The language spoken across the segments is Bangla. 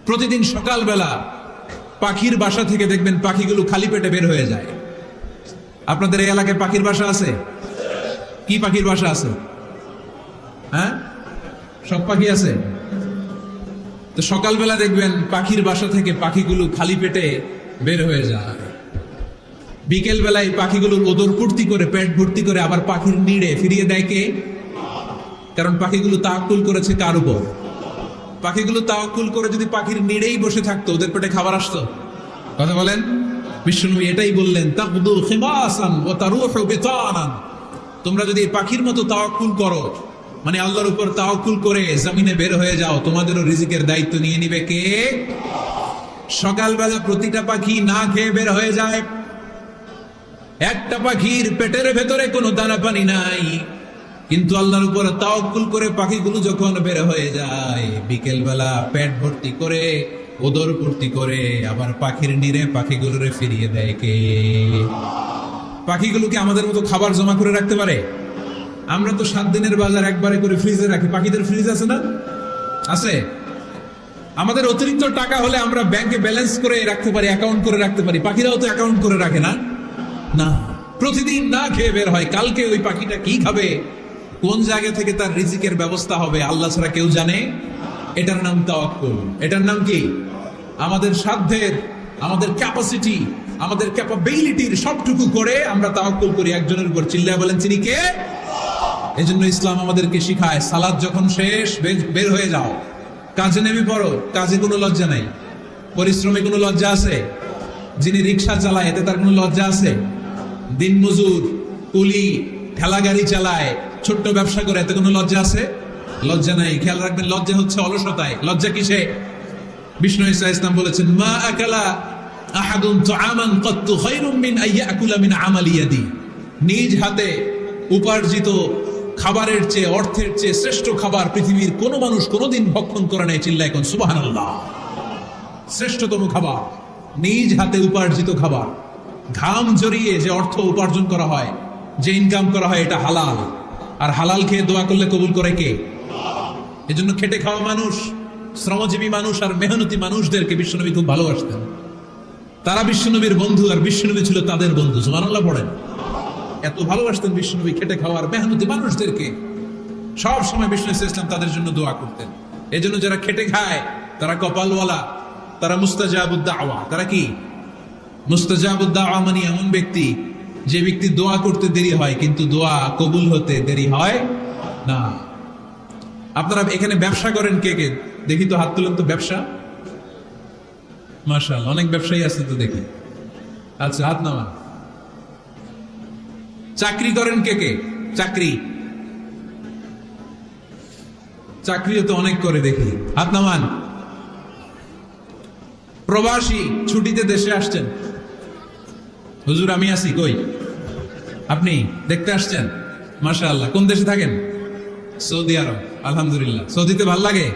প্রতিদিন সকালবেলা পাখির বাসা থেকে দেখবেন পাখিগুলো খালি পেটে বের হয়ে যায়। আপনাদের এই এলাকায় পাখির বাসা আছে? কি পাখির বাসা আছে? হ্যাঁ, সব পাখি আছে। তো সকালবেলা দেখবেন পাখির বাসা থেকে পাখিগুলো খালি পেটে বের হয়ে যায়। বিকেল বেলায় পাখিগুলোর ওদর পূর্তি করে পেট ভর্তি করে আবার পাখির নিড়ে ফিরিয়ে দেয় কে? কারণ পাখিগুলো তাওয়াক্কুল করেছে কার উপর? পাখিগুলো তাওয়াক্কুল করে যদি পাখির নিড়েই বসে থাকতো, ওদের পেটে খাবার আসতো? কথা বলেন। বিশ্বনবী এটাই বললেন, তাকদু খিমাসান ওয়া তারুহু বিতানান। তোমরা যদি পাখির মতো তাওয়াক্কুল করো, মানে আল্লাহর উপর তাওয়াক্কুল করে জমিনে বের হয়ে যাও, তোমাদেরও রিজিকের দায়িত্ব নিয়ে নিবে কে? সকালবেলা প্রতিটা পাখি না খেয়ে বের হয়ে যায়। একটা পাখির পেটের ভেতরে কোনো দানা পানি নাই, কিন্তু আল্লাহর উপর তাওয়াক্কুল করে পাখিগুলো যখন বের হয়ে যায়, বিকেল বেলা পেট ভর্তি করে ওদর ভর্তি করে আবার পাখির নিরে পাখিগুলোরে ফিরিয়ে দেয় কে? পাখিগুলোকে আমাদের মতো খাবার জমা করে রাখতে পারে? আমরা তো 7 দিনের বাজার একবারে করে ফ্রিজে রাখি। পাখিদের ফ্রিজ আছে না? আছে। আমাদের অতিরিক্ত টাকা হলে আমরা ব্যাংকে ব্যালেন্স করে রাখতে পারি, অ্যাকাউন্ট করে রাখতে পারি। পাখিরাও তো অ্যাকাউন্ট করে রাখে না? না, প্রতিদিন না খেয়ে বের হয়। কালকে ওই পাখিটা কি খাবে, কোন জায়গা থেকে তার রিজিকের ব্যবস্থা হবে, আল্লাহ ছাড়া কেউ জানে। এটার নাম তাওয়াক্কুল। এটার নাম কি? আমাদের সাধ্যের, আমাদের ক্যাপাসিটি, আমাদের ক্যাপাবিলিটির সবটুকু করে আমরা তাওয়াক্কুল করি একজনের উপর। চিল্লায় বলেন, তিনি কে? এজন্য ইসলাম আমাদেরকে শিখায়, সালাত যখন শেষ বের হয়ে যাও, কাজে নেমে পড়ো। কাজে কোনো লজ্জা নাই। পরিশ্রমে কোনো লজ্জা আছে? যিনি রিক্সা চালায় এতে তার কোনো লজ্জা আছে? দিনমজুর, কুলি, ঠেলা গাড়ি চালায়, ছোট্ট ব্যবসা করে, এতে কোনো লজ্জা আছে? লজ্জা নাই। খেয়াল রাখবেন, লজ্জা হচ্ছে অলসতায়। লজ্জা কিসে? বিষ্ণু ঈসা ইসলাম বলেছেন, মা আকালা আহাদুন তুআমান কাত্তু খায়রুম মিন আইয়াকুলা মিন আমালি ইয়াদি। নিজ হাতে উপার্জিত খাবারের চেয়ে, অর্থের চেয়ে শ্রেষ্ঠ খাবার পৃথিবীর কোন মানুষ কোনদিন ভক্ষণ করে নাই। চিল্লায় কোন সুবহানাল্লাহ। শ্রেষ্ঠতম খাবার নিজ হাতে উপার্জিত খাবার। ঘাম জড়িয়ে যে অর্থ উপার্জন করা হয়, যে ইনকাম করা হয়, এটা হালাল। আর হালাল খেয়ে দোয়া করলে কবুল করে কে? এজন্য খেটে খাওয়া মানুষ, শ্রমজীবী মানুষ আর মেহনতি মানুষদেরকে বিশ্বনবী খুব ভালোবাসতেন। তারা বিশ্বনবীর বন্ধু, আর বিশ্বনবী ছিল তাদের বন্ধু। সুবহানাল্লাহ পড়েন। এত ভালোবাসতেন বিশ্বনবী খেটে খাওয়ার মেহনতি মানুষদেরকে। সব সময় বিষ্ণু ইসলাম তাদের জন্য দোয়া করতেন। এজন্য যারা খেটে খায় তারা কপালওয়ালা, তারা মুস্তাজাবুদ দাওয়া। তারা কি? মুস্তাজাবুদ দাওয়া মানে এমন ব্যক্তি যে ব্যক্তি দোয়া করতে দেরি হয় কিন্তু দোয়া কবুল হতে দেরি হয় না। আপনারা এখানে ব্যবসা করেন কে কে? দেখি তো হাত তুলেন তো। ব্যবসা, মাশাআল্লাহ, অনেক ব্যবসায়ী আছে তো দেখি। আচ্ছা, হাত নামান। চাকরি করেন কে কে? চাকরি, চাকরিও তো অনেক করে দেখি, হাত নামান। প্রবাসী, ছুটিতে দেশে আসছেন। হুজুর আমি আছি, কই? আপনি দেখতে আসছেন? মাশাআল্লাহ। কোন দেশে থাকেন? সৌদি আরব। আলহামদুলিল্লাহ। সৌদিতে ভাল লাগে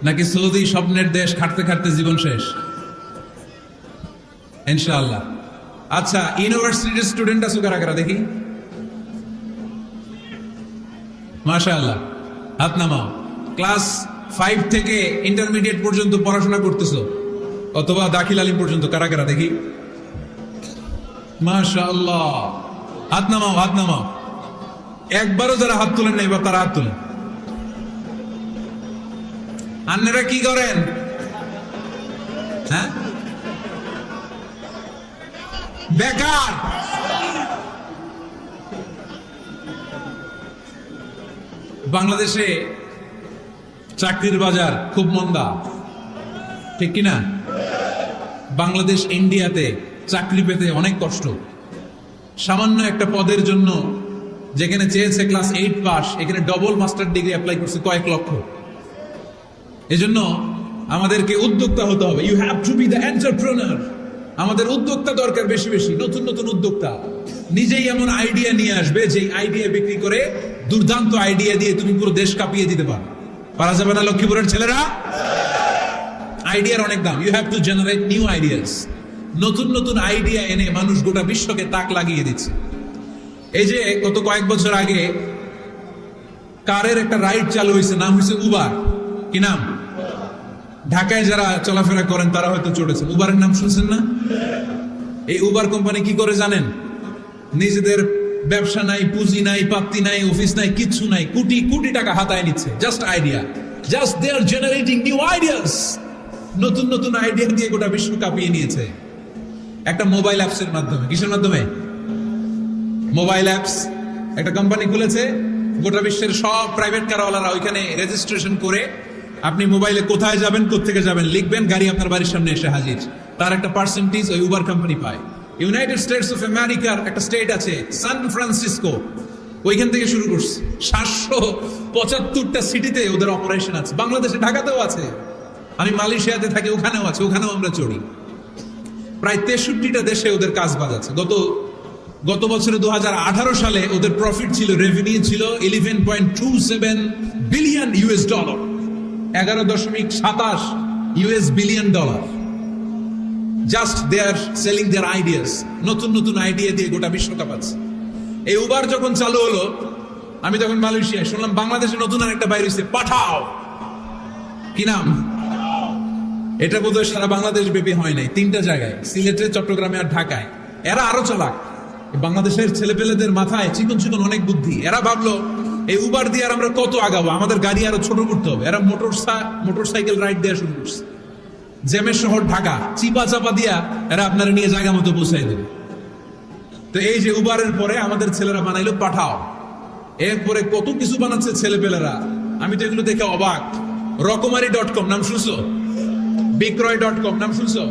নাকি সৌদি স্বপ্নের দেশ, খাটতে খাটতে জীবন শেষ? ইনশাআল্লাহ। আচ্ছা, ইউনিভার্সিটির স্টুডেন্ট আছো কারা কারা দেখি? মাশাআল্লাহ, হাত নামাও। ক্লাস 5 থেকে ইন্টারমিডিয়েট পর্যন্ত পড়াশোনা করতেছো, অথবা দাখিল আলিম পর্যন্ত, কারা কারা দেখি? মাশাআল্লাহ, হাত নামাও, হাত নামাও। একবারও যারা হাত তোলেন না এবার তারা হাত তোলেন। আপনারা কি করেন? হ্যাঁ, বেকার। বাংলাদেশে চাকরির বাজার খুব মন্দা, ঠিক কিনা? বাংলাদেশ ইন্ডিয়াতে চাকরি পেতে অনেক কষ্ট। সামান্য একটা পদের জন্য যেখানে চেয়েছে ক্লাস 8 পাস, এখানে ডবল মাস্টার ডিগ্রি অ্যাপ্লাই করছে কয়েক লক্ষ। এজন্য আমাদেরকে উদ্যোক্তা হতে হবে। You have to be the entrepreneur. আমাদের উদ্যোক্তা দরকার, বেশি বেশি নতুন নতুন উদ্যোক্তা। নিজেই এমন আইডিয়া নিয়ে আসবে যে আইডিয়া বিক্রি করে দুর্দান্ত আইডিয়া দিয়ে তুমি পুরো দেশ কাঁপিয়ে দিতে পারো। পারা যাবে না লক্ষ্মীপুরের ছেলেরা? আইডিয়ার অনেক দাম। You have to generate new ideas. নতুন নতুন আইডিয়া এনে মানুষ গোটা বিশ্বকে তাক লাগিয়ে দিচ্ছে। এই যে গত কয়েক বছর আগে কারের একটা রাইড চালু হয়েছে, নাম হয়েছে উবার। কি নাম? ঢাকায় যারা চলাফেরা করেন তারা হয়তো চড়েছেন, উবারের নাম শুনছেন না? এই উবার কোম্পানি কি করে জানেন? নিজেদের ব্যবসা নাই, পুঁজি নাই, পাপ্তি নাই, অফিস নাই, কিচ্ছু নাই, কোটি কোটি টাকা হাতায় নিচ্ছে। Just idea, just they are generating new ideas. নতুন নতুন আইডিয়া দিয়ে গোটা বিশ্ব কাঁপিয়ে নিয়েছে একটা মোবাইল অ্যাপসের মাধ্যমে। কিসের মাধ্যমে? Mobile apps. একটা কোম্পানি খুলেছে, গোটা বিশ্বের সব প্রাইভেট কারওয়ালারা ওইখানে রেজিস্ট্রেশন করে আপনি মোবাইলে কোথায় যাবেন, কোত্থেকে যাবেন লিখবেন, গাড়ি আপনার বাড়ির সামনে এসে হাজির। তার একটা পার্সেন্টেজ ওই উবার কোম্পানি পায়। ইউনাইটেড স্টেটস অফ আমেরিকার একটা স্টেট আছে সান ফ্রান্সিসকো, ওইখান থেকে শুরু করছে। 775টা সিটিতে ওদের অপারেশন আছে। বাংলাদেশে ঢাকাতেও আছে, আমি মালয়েশিয়াতে থাকি, ওখানেও আছে, ওখানেও আমরা চড়ি। প্রায় 63টা দেশে ওদের কাজ বাজ আছে। গত বছরে 2018 সালে ওদের প্রফিট ছিল, রেভিনিউ ছিল 11.27 billion US dollar, 11.27 US billion dollar. Just they are selling their ideas. নতুন নতুন আইডিয়া দিয়ে গোটা বিশ্বকাপ আছে। এই উবার যখন চালু হলো, আমি তখন মালয়েশিয়ায় শুনলাম বাংলাদেশে নতুন আরেকটা বাইরে হয়েছে, পাঠাও। কি নাম? এটা বোধহয় সারা বাংলাদেশ ব্যাপী হয় নাই, 3টা জায়গায়, সিলেটে, চট্টগ্রামে আর ঢাকায়। এরা আরো চালাক। বাংলাদেশের ছেলেপেলেদের মাথায় চিকন চিকন অনেক বুদ্ধি। এরা ভাবলো এই উবার দিয়ে আর আমরা কত আগাবো, আমাদের গাড়ি আরো ছোট করতে হবে। এরা মোটরসাইকেল রাইড দেওয়া শুরু করছে। জ্যামের শহর ঢাকা, চিপা চাপা দিয়া এরা আপনারা নিয়ে জায়গা মতো পৌঁছাই দেবে। তো এই যে উবারের পরে আমাদের ছেলেরা বানাইলো পাঠাও। এরপরে কত কিছু বানাচ্ছে ছেলেপেলেরা, আমি তো এগুলো দেখে অবাক। রকমারি.com নাম শুনছো? বিক্রয়.com নাম শুনছো?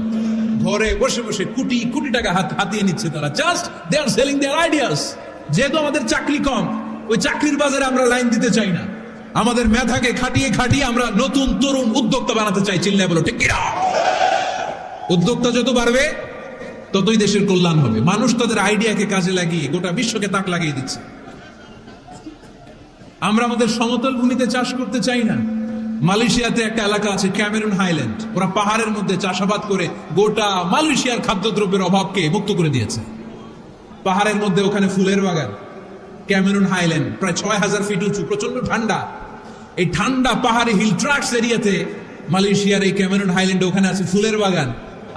ঘরে বসে বসে কোটি কোটি টাকা হাতিয়ে নিচ্ছে তারা। Just they are selling their ideas. যেহেতু আমাদের চাকরি কম, ওই চাকরির বাজারে আমরা লাইন দিতে চাই না। আমাদের মেধাকে খাটিয়ে খাটিয়ে আমরা নতুন তরুণ উদ্যোক্তা বানাতে চাই। চিল্লায় বলো ঠিক কিনা? উদ্যোক্তা যত বাড়বে ততই দেশের কল্যাণ হবে। মানুষ তাদের আইডিয়াকে কাজে লাগিয়ে গোটা বিশ্বকে তাক লাগিয়ে দিচ্ছে। আমরা আমাদের সমতল ভূমিতে চাষ করতে চাই না। মালয়েশিয়াতে একটা এলাকা আছে ক্যামেরুন হাইল্যান্ড, ওরা পাহাড়ের মধ্যে চাষাবাদ করে গোটা মালয়েশিয়ার খাদ্যদ্রব্যের অভাবকে মুক্ত করে দিয়েছে। পাহাড়ের মধ্যে ওখানে ফুলের বাগান, ক্যামেরুন হাইল্যান্ড প্রায় 6000 ফিট উঁচু, প্রচন্ড ঠান্ডা। এই ঠান্ডা পাহাড়ি হিল ট্রাক্স এরিয়াতে মালয়েশিয়ার এই ক্যামেরুন হাইল্যান্ডে ওখানে আছে ফুলের বাগান,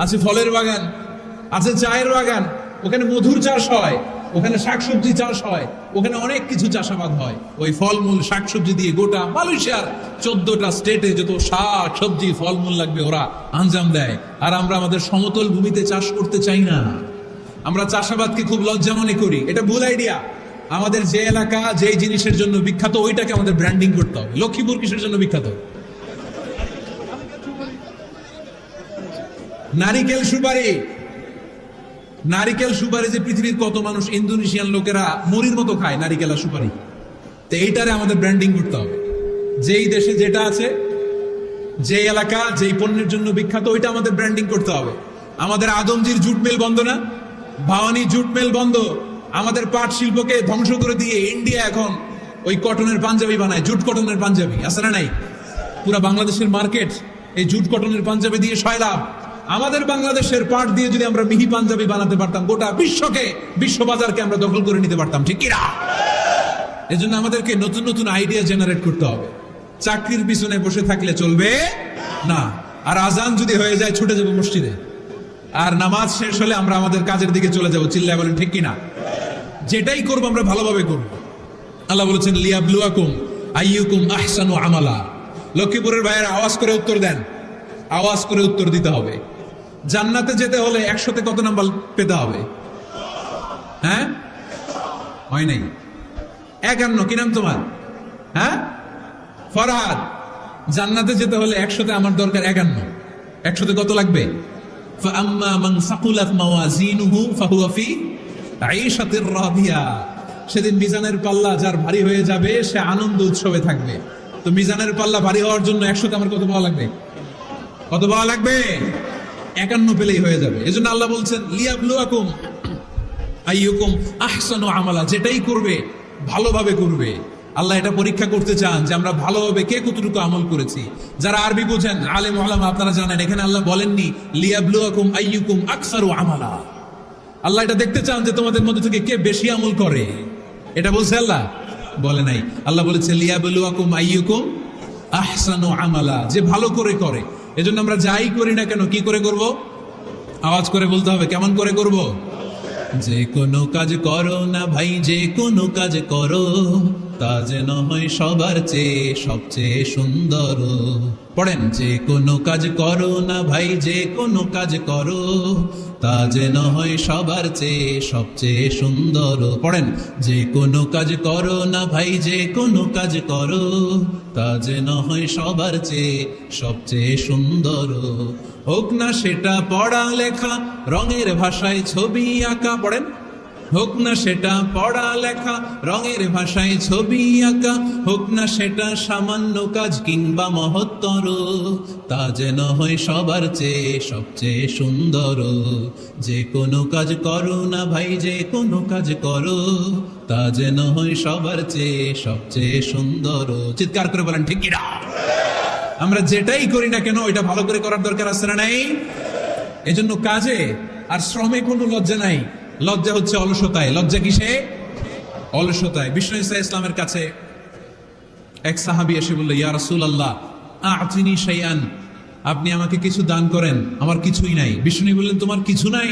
আছে ফলের বাগান, আছে চায়ের বাগান, ওখানে মধুর চাষ হয়, ওখানে শাকসবজি চাষ হয়, ওখানে অনেক কিছু চাষাবাদ হয়। ওই ফলমূল শাকসবজি দিয়ে গোটা মালয়েশিয়ার 14টা স্টেটে যত শাক সবজি ফলমূল লাগবে ওরা আঞ্জাম দেয়। আর আমরা আমাদের সমতল ভূমিতে চাষ করতে চাই না। আমরা চাষাবাদকে খুব লজ্জা মনে করি। এটা ভুল আইডিয়া। আমাদের যে এলাকা যে জিনিসের জন্য বিখ্যাত ওইটাকে আমাদের ব্র্যান্ডিং করতে হবে। লক্ষ্মীপুর কিসের জন্য বিখ্যাত? নারিকেল সুপারি। নারিকেল সুপারি যে পৃথিবীর কত মানুষ, ইন্দোনেশিয়ান লোকেরা মুড়ির মতো খায় নারিকেল আর সুপারি। তো এইটারে আমাদের ব্র্যান্ডিং করতে হবে। যেই দেশে যেটা আছে, যে এলাকা যেই পণ্যের জন্য বিখ্যাত, ওইটা আমাদের ব্র্যান্ডিং করতে হবে। আমাদের আদমজির জুট মিল বন্ধ না? ভাওয়ানি জুট মিল বন্ধ। আমাদের পাট শিল্পকে ধ্বংস করে দিয়ে ইন্ডিয়া এখন ওই কটনের পাঞ্জাবি বানায়, জুট কটনের পাঞ্জাবি। আছে না নাই? পুরা বাংলাদেশের মার্কেট এই জুট কটনের পাঞ্জাবি দিয়ে সয়লাভ। আমাদের বাংলাদেশের পাট দিয়ে যদি আমরা মিহি পাঞ্জাবি বানাতে পারতাম, গোটা বিশ্ব বাজারকে আমরা দখল করে নিতে পারতাম। ঠিক কিনা? এজন্য আমাদেরকে নতুন নতুন আইডিয়া জেনারেট করতে হবে। চাকরির পিছনে বসে থাকলে চলবে না। আর আজান যদি হয়ে যায় ছুটে যাবো মসজিদে, আর নামাজ শেষ হলে আমরা আমাদের কাজের দিকে চলে যাবো। চিল্লায় বলেন ঠিক কিনা? যেটাই করবো আমরা ভালোভাবে করবো। আল্লাহ বলেছেন লিয়াবলুয়াকুম আইয়ুকুম আহসানু আমালা। লক্ষ্মীপুরের ভাইয়েরা আওয়াজ করে উত্তর দেন, আওয়াজ করে উত্তর দিতে হবে। জান্নাতে যেতে হলে 100তে কত নাম্বার পেতে হবে? হ্যাঁ, হয় নাই 51। কি নাম তোমার? হ্যাঁ, ফরহাদ। জান্নাতে যেতে হলে 100তে আমার দরকার 51। 100তে কত লাগবে? ফাআম্মা মান সাকুলাত মাওয়াজিনুহু ফাহুয়া ফি আইশাতির রাদিয়া। সেদিন মিজানের পাল্লা যার ভারী হয়ে যাবে সে আনন্দ উৎসবে থাকবে। তো মিজানের পাল্লা ভারী হওয়ার জন্য 100তে আমার কত পাওয়া লাগবে? কত পাওয়া লাগবে? 51 পেলেই হয়ে যাবে। এজন্য আল্লাহ বলছেন লিয়াবলুয়াকুম আইয়ুকুম আহসানু আমালা। যেটাই করবে ভালোভাবে করবে। আল্লাহ এটা পরীক্ষা করতে চান যে আমরা ভালোভাবে কে কতটুকু আমল করেছি। যারা আরবি বোঝেন, আলেম ওলামা, আপনারা জানেন এখানে আল্লাহ বলেননি লিয়াবলুয়াকুম আইয়ুকুম আকসারু আমালা। আল্লাহ এটা দেখতে চান যে তোমাদের মধ্যে থেকে কে বেশি আমল করে। এটা বলছে আল্লাহ? বলে নাই। আল্লাহ বলেছে লিয়াবলুয়াকুম আইয়ুকুম আহসানু আমালা, যে ভালো করে করে। এজন্য আমরা যাই করি না কেন কি করে করব? আওয়াজ করে বলতে হবে। কেমন করে করব? যে কোনো কাজ করো না ভাই, যে কোনো কাজ করো, তা যেন হয় সবার চেয়ে সবচেয়ে সুন্দর। পড়েন, যে কোনো কাজ করো না ভাই, যে কোনো কাজ করো, তা যেন হয় সবার চেয়ে সবচেয়ে সুন্দর। পড়েন, যে কোনো কাজ করো না ভাই, যে কোনো কাজ করো, তা যেন হয় সবার চেয়ে সবচেয়ে সুন্দর। হোক না সেটা পড়া লেখা, রঙের ভাষায় ছবি আঁকা। পড়েন, হোক না সেটা পড়া লেখা, রঙের ভাষায় ছবি আঁকা, হোক না সেটা সামান্য কাজ কিংবা মহত্তর, তা যেন হয় সবার চেয়ে সবচেয়ে সুন্দর। যে কোনো কাজ করো না ভাই, যে কোনো কাজ করো, তা যেন হয় সবার চেয়ে সবচেয়ে সুন্দর। চিৎকার করে বলেন ঠিক কিনা? আমরা যেটাই করি না কেন এটা ভালো করে করার দরকার আছে না নাই? এজন্য কাজে আর শ্রমে কোনো লজ্জা নাই। লজ্জা হচ্ছে অলসতায়। লজ্জা কিসে? অলসতায়। বিষ্ণু ইসা ইসলামের কাছে এক সাহাবী এসে বলল, ইয়া রাসূলুল্লাহ আ'তিনি শাইআন, আপনি আমাকে কিছু দান করেন, আমার কিছুই নাই। বিষ্ণু বললেন, তোমার কিছু নাই?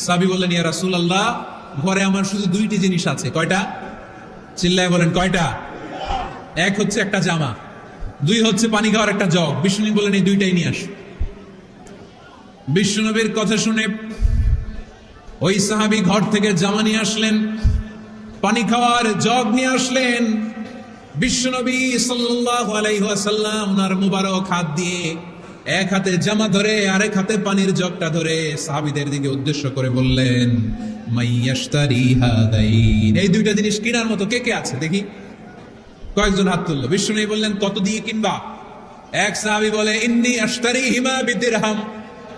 সাহাবী বললেন, ইয়া রাসূলুল্লাহ ঘরে আমার শুধু দুইটি জিনিস আছে। কয়টা? চিল্লায় বলেন কয়টা? এক হচ্ছে একটা জামা, দুই হচ্ছে পানি খাওয়ার একটা জগ। বিষ্ণু বললেন, এই দুইটাই নিয়ে আস। বিষ্ণুনবীর কথা শুনে ওই সাহাবী ঘর থেকে জামা নিয়ে আসলেন, পানি খাওয়ার জগ নিয়ে আসলেন। বিশ্বনবী সাল্লাল্লাহু আলাইহি ওয়াসাল্লাম ওনার মুবারক হাত দিয়ে এক হাতে জামা ধরে আরেক হাতে পানির জগটা ধরে সাহাবীদের দিকে উদ্দেশ্য করে বললেন, মাইয়াশতারি হাদাইন, এই দুইটা জিনিস কেনার মতো কে কে আছে দেখি? কয়েকজন হাত তুললো। বিশ্বনবী বললেন, কত দিয়ে কিনবা? এক সাহাবী বলে, ইন্নী আশতারিহিমা বিদিরহাম,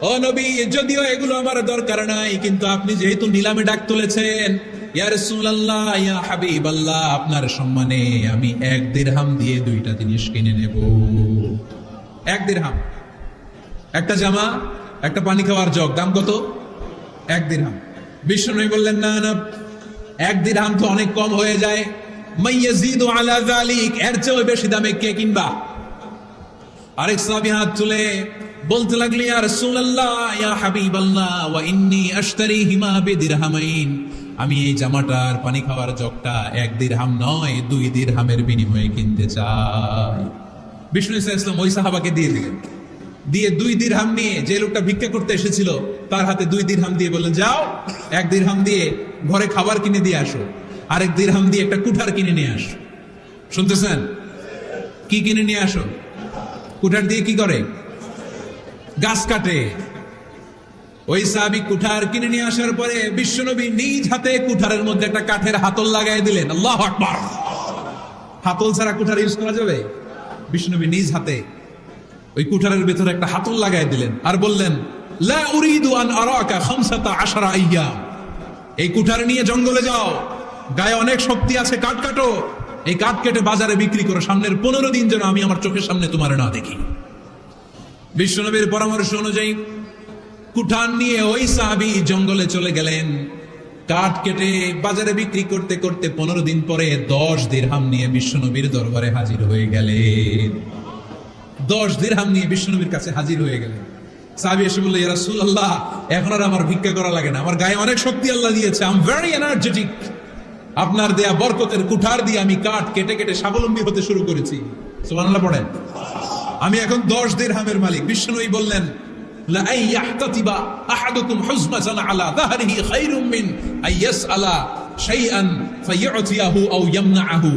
ও নবী যদিও এগুলো আমার দরকার নাই, কিন্তু আপনি যেহেতু নিলামে ডাক তুলেছেন, ইয়া রাসূলুল্লাহ ইয়া হাবিবাল্লাহ, আপনার সম্মানে আমি 1 দিরহাম দিয়ে দুইটা জিনিস কিনে নেব। 1 দিরহাম, একটা জামা, একটা পানি খাওয়ার জগ, দাম কত? 1 দিরহাম। বিশ্বনবী বললেন, না না, 1 দিরহাম তো অনেক কম হয়ে যায়, মাইয়াজিদু আলা যালিক, এর চেয়ে বেশি দামে কে কিনবা? আরেক সাহাবী হাত তুলে বলতে লাগলেন, ইয়া রাসূলুল্লাহ ইয়া হাবিবাল্লাহ ওয়া ইন্নী আশতারিহিমা বিদিরহামাইন, আমি এই জামাটার পানি খাওয়ার জগটা 1 দিরহাম নয় 2 দিরহামের বিনিময়ে কিনতে চাই। বিষ্ণু ইসা ইসলাম ওই সাহাবাকে দিয়ে দিলেন। দিয়ে 2 দিরহাম নিয়ে যে লোকটা ভিক্ষা করতে এসেছিল তার হাতে 2 দিরহাম দিয়ে বললেন, যাও 1 দিরহাম দিয়ে ঘরে খাবার কিনে দিয়ে আসো, আরেক দিরহাম দিয়ে একটা কুঠার কিনে নিয়ে আসো। শুনতেছেন? কি কিনে নিয়ে আসো? কুঠার দিয়ে কি করে? গাছ কাটে। ওই সাহাবী কুঠার কিনে নিয়ে আসার পরে বিশ্বনবী নিজ হাতে কুঠারের মধ্যে একটা কাঠের হাতল লাগাই দিলেন। আল্লাহু আকবার! হাতল ছাড়া কুঠার ইউজ করা যাবে? বিশ্বনবী নিজ হাতে ওই কুঠারের ভেতরে একটা হাতল লাগাই দিলেন আর বললেন, লা উরিদু আন আরাকা 15 আইয়াম, এই কুঠার নিয়ে জঙ্গলে যাও, গায়ে অনেক শক্তি আছে, কাঠ কাটো, এই কাঠ কেটে বাজারে বিক্রি করো, সামনের 15 দিন যেন আমি আমার চোখের সামনে তোমার না দেখি। বিশ্বনবীর পরামর্শ অনুযায়ী কুঠার নিয়ে ওই সাহাবী জঙ্গলে চলে গেলেন। কাঠ কেটে বাজারে বিক্রি করতে করতে 15 দিন পরে 10 দিরহাম নিয়ে বিশ্বনবীর দরবারে হাজির হয়ে গেলেন। 10 দিরহাম নিয়ে বিশ্বনবীর কাছে হাজির হয়ে গেলেন। সাহাবী এসে বলল, ইয়া রাসূলুল্লাহ এখন আর আমার ভিক্ষা করা লাগে না, আমার গায়ে অনেক শক্তি আল্লাহ দিয়েছে, আই এম ভেরি এনার্জেটিক, আপনার দেয়া বরকতের কুঠার দিয়ে আমি কাঠ কেটে কেটে স্বাবলম্বী হতে শুরু করেছি। সুবহানাল্লাহ পড়েন। আমি এখন 10 দিরহামের মালিক। বিশ্বনবী বললেন, লা আইয়াহতাতিবা আহাদুকুম হুজমাতান আলা যাহরিহি খায়রুম মিন আইয়াসআলা শাইআন ফায়ুতিয়াহু আও ইয়ামনাহু,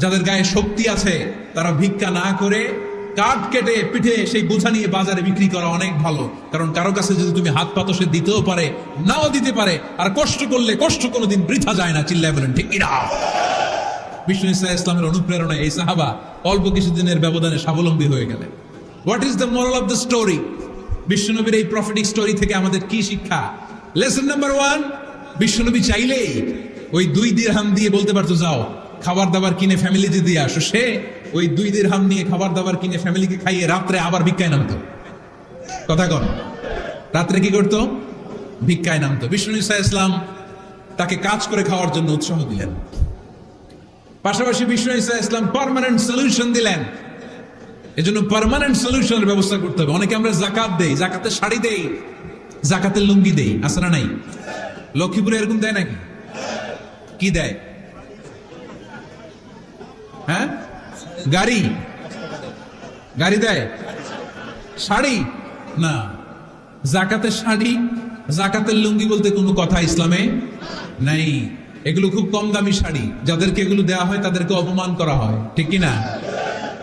যাদের গায়ে শক্তি আছে তারা ভিক্ষা না করে কাঠ কেটে পিঠে সেই বোঝা নিয়ে বাজারে বিক্রি করা অনেক ভালো, কারণ কারো কাছে যদি তুমি হাত পাতো সে দিতেও পারে নাও দিতে পারে, আর কষ্ট করলে কষ্ট কোনোদিন বৃথা যায় না। চিল্লায় বলেন ঠিক কিনা? বিষ্ণু ইসা ইসলামের অনুপ্রেরণায় এই সাহাবা অল্প কিছুদিনের ব্যবধানে স্বাবলম্বী হয়ে গেলেন। What is the moral of the story? বিশ্বনবীর এই প্রফেটিক স্টোরি থেকে আমাদের কি শিক্ষা? লেসন নাম্বার 1, বিশ্বনবী চাইলেই ওই 2 দিরহাম দিয়ে বলতে পারতো, যাও খাবার দাবার কিনে ফ্যামিলিতে দিয়ে আসো। সে ওই 2 দিরহাম নিয়ে খাবার দাবার কিনে ফ্যামিলিকে খাইয়ে রাত্রে আবার ভিক্ষায় নামতো। কথা কন, রাত্রে কি করতো? ভিক্ষায় নামতো। বিষ্ণু ইসা ইসলাম তাকে কাজ করে খাওয়ার জন্য উৎসাহ দিলেন। পাশাপাশি বিষ্ণু ইসা ইসলাম পার্মানেন্ট সলিউশন দিলেন। এজন্য পার্মানেন্ট সলিউশনের ব্যবস্থা করতে হবে। অনেকে আমরা জাকাত দেই, জাকাতের শাড়ি দেই, জাকাতের লুঙ্গি দেই, আছে না নাই? লক্ষ্মীপুরে এরকম দেয় নাকি? কি দেয়? হ্যাঁ, গাড়ি গাড়ি দেয়, শাড়ি না। জাকাতের শাড়ি, জাকাতের লুঙ্গি বলতে কোনো কথা ইসলামে নাই। এগুলো খুব কম দামি শাড়ি, যাদেরকে এগুলো দেওয়া হয় তাদেরকে অপমান করা হয়, ঠিক কি না?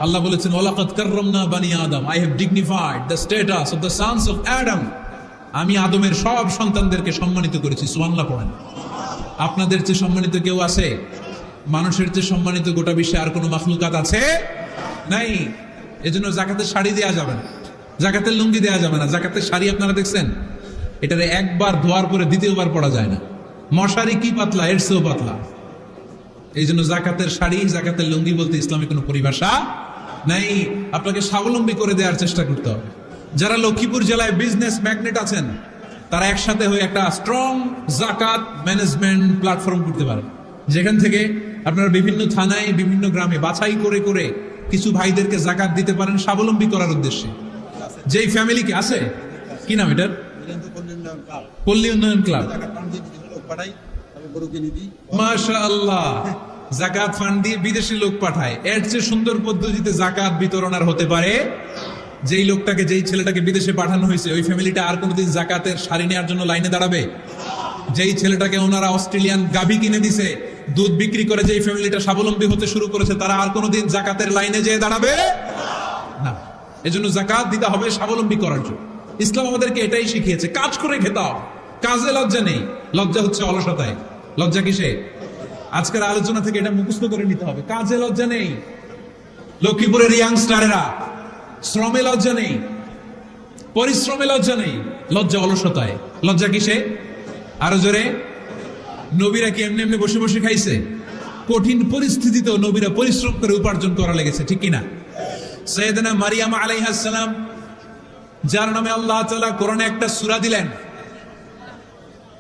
আল্লাহ বলেছেন ওয়ালাকাদ কাররামনা বানি আদম, I have dignified the status of the sons of Adam. আমি আদমের সব সন্তানদেরকে সম্মানিত করেছি। সুবহানাল্লাহ পড়েন। আপনাদের চেয়ে সম্মানিত কেউ আছে? মানুষের চেয়ে সম্মানিত গোটা বিশ্বে আর কোনো মাখলুকাত আছে? নাই। এজন্য জাকাতের শাড়ি দেয়া যাবে না, জাকাতের লুঙ্গি দেয়া যাবে না। জাকাতের শাড়ি আপনারা দেখছেন, এটারে একবার ধোয়ার পরে দ্বিতীয়বার পরা যায় না। মশারি কি পাতলা, এর চেয়েও পাতলা। এই জন্য জাকাতের শাড়ি, জাকাতের লুঙ্গি বলতে ইসলামে কোনো পরিভাষা নাই। আপনাকে স্বাবলম্বী করে দেওয়ার চেষ্টা করতে হবে। যারা লক্ষ্মীপুর জেলায় বিজনেস ম্যাগনেট আছেন, তারা একসাথে হয়ে একটা স্ট্রং জাকাত ম্যানেজমেন্ট প্ল্যাটফর্ম করতে পারে, যেখান থেকে আপনারা বিভিন্ন থানায়, বিভিন্ন গ্রামে বাছাই করে করে কিছু ভাইদেরকে জাকাত দিতে পারেন স্বাবলম্বী করার উদ্দেশ্যে। যেই ফ্যামিলিকে আছে, কি নাম এটার? পল্লী উন্নয়ন ক্লাব। মাশাআল্লাহ, জাকাত ফান্ড দিয়ে বিদেশি লোক পাঠায়। এর চেয়ে সুন্দর পদ্ধতিতে জাকাত বিতরণ আর হতে পারে? যেই লোকটাকে, যেই ছেলেটাকে বিদেশে পাঠানো হয়েছে, ওই ফ্যামিলিটা আর কোনোদিন জাকাতের শাড়ি নেওয়ার জন্য লাইনে দাঁড়াবে? যেই ছেলেটাকে ওনারা অস্ট্রেলিয়ান গাভী কিনে দিছে, দুধ বিক্রি করে যেই ফ্যামিলিটা স্বাবলম্বী হতে শুরু করেছে, তারা আর কোনোদিন জাকাতের লাইনে যেয়ে দাঁড়াবে না। এজন্য জাকাত দিতে হবে স্বাবলম্বী করার জন্য। ইসলাম আমাদেরকে এটাই শিখিয়েছে, কাজ করে খেতে হবে। কাজে লজ্জা নেই, লজ্জা হচ্ছে অলসতায়। লজ্জা কিসে? আজকের আলোচনা থেকে এটা মুখস্থ করে নিতে হবে। কাজে লজ্জা নেই। লক্ষ্মীপুরের ইয়াংস্টারেরা শ্রমে লজ্জা নেই, পরিশ্রমে লজ্জা নেই, লজ্জা অলসতায়। লজ্জা কিসে? আরো জোরে। নবীরা কি এমনি এমনি বসে বসে খাইছে? কঠিন পরিস্থিতিতেও নবীরা পরিশ্রম করে উপার্জন করা লেগেছে, ঠিক কিনা? সাইয়েদনা মারিয়াম আলাইহিস সালাম, যার নামে আল্লাহ তাআলা কোরআনে একটা সূরা দিলেন,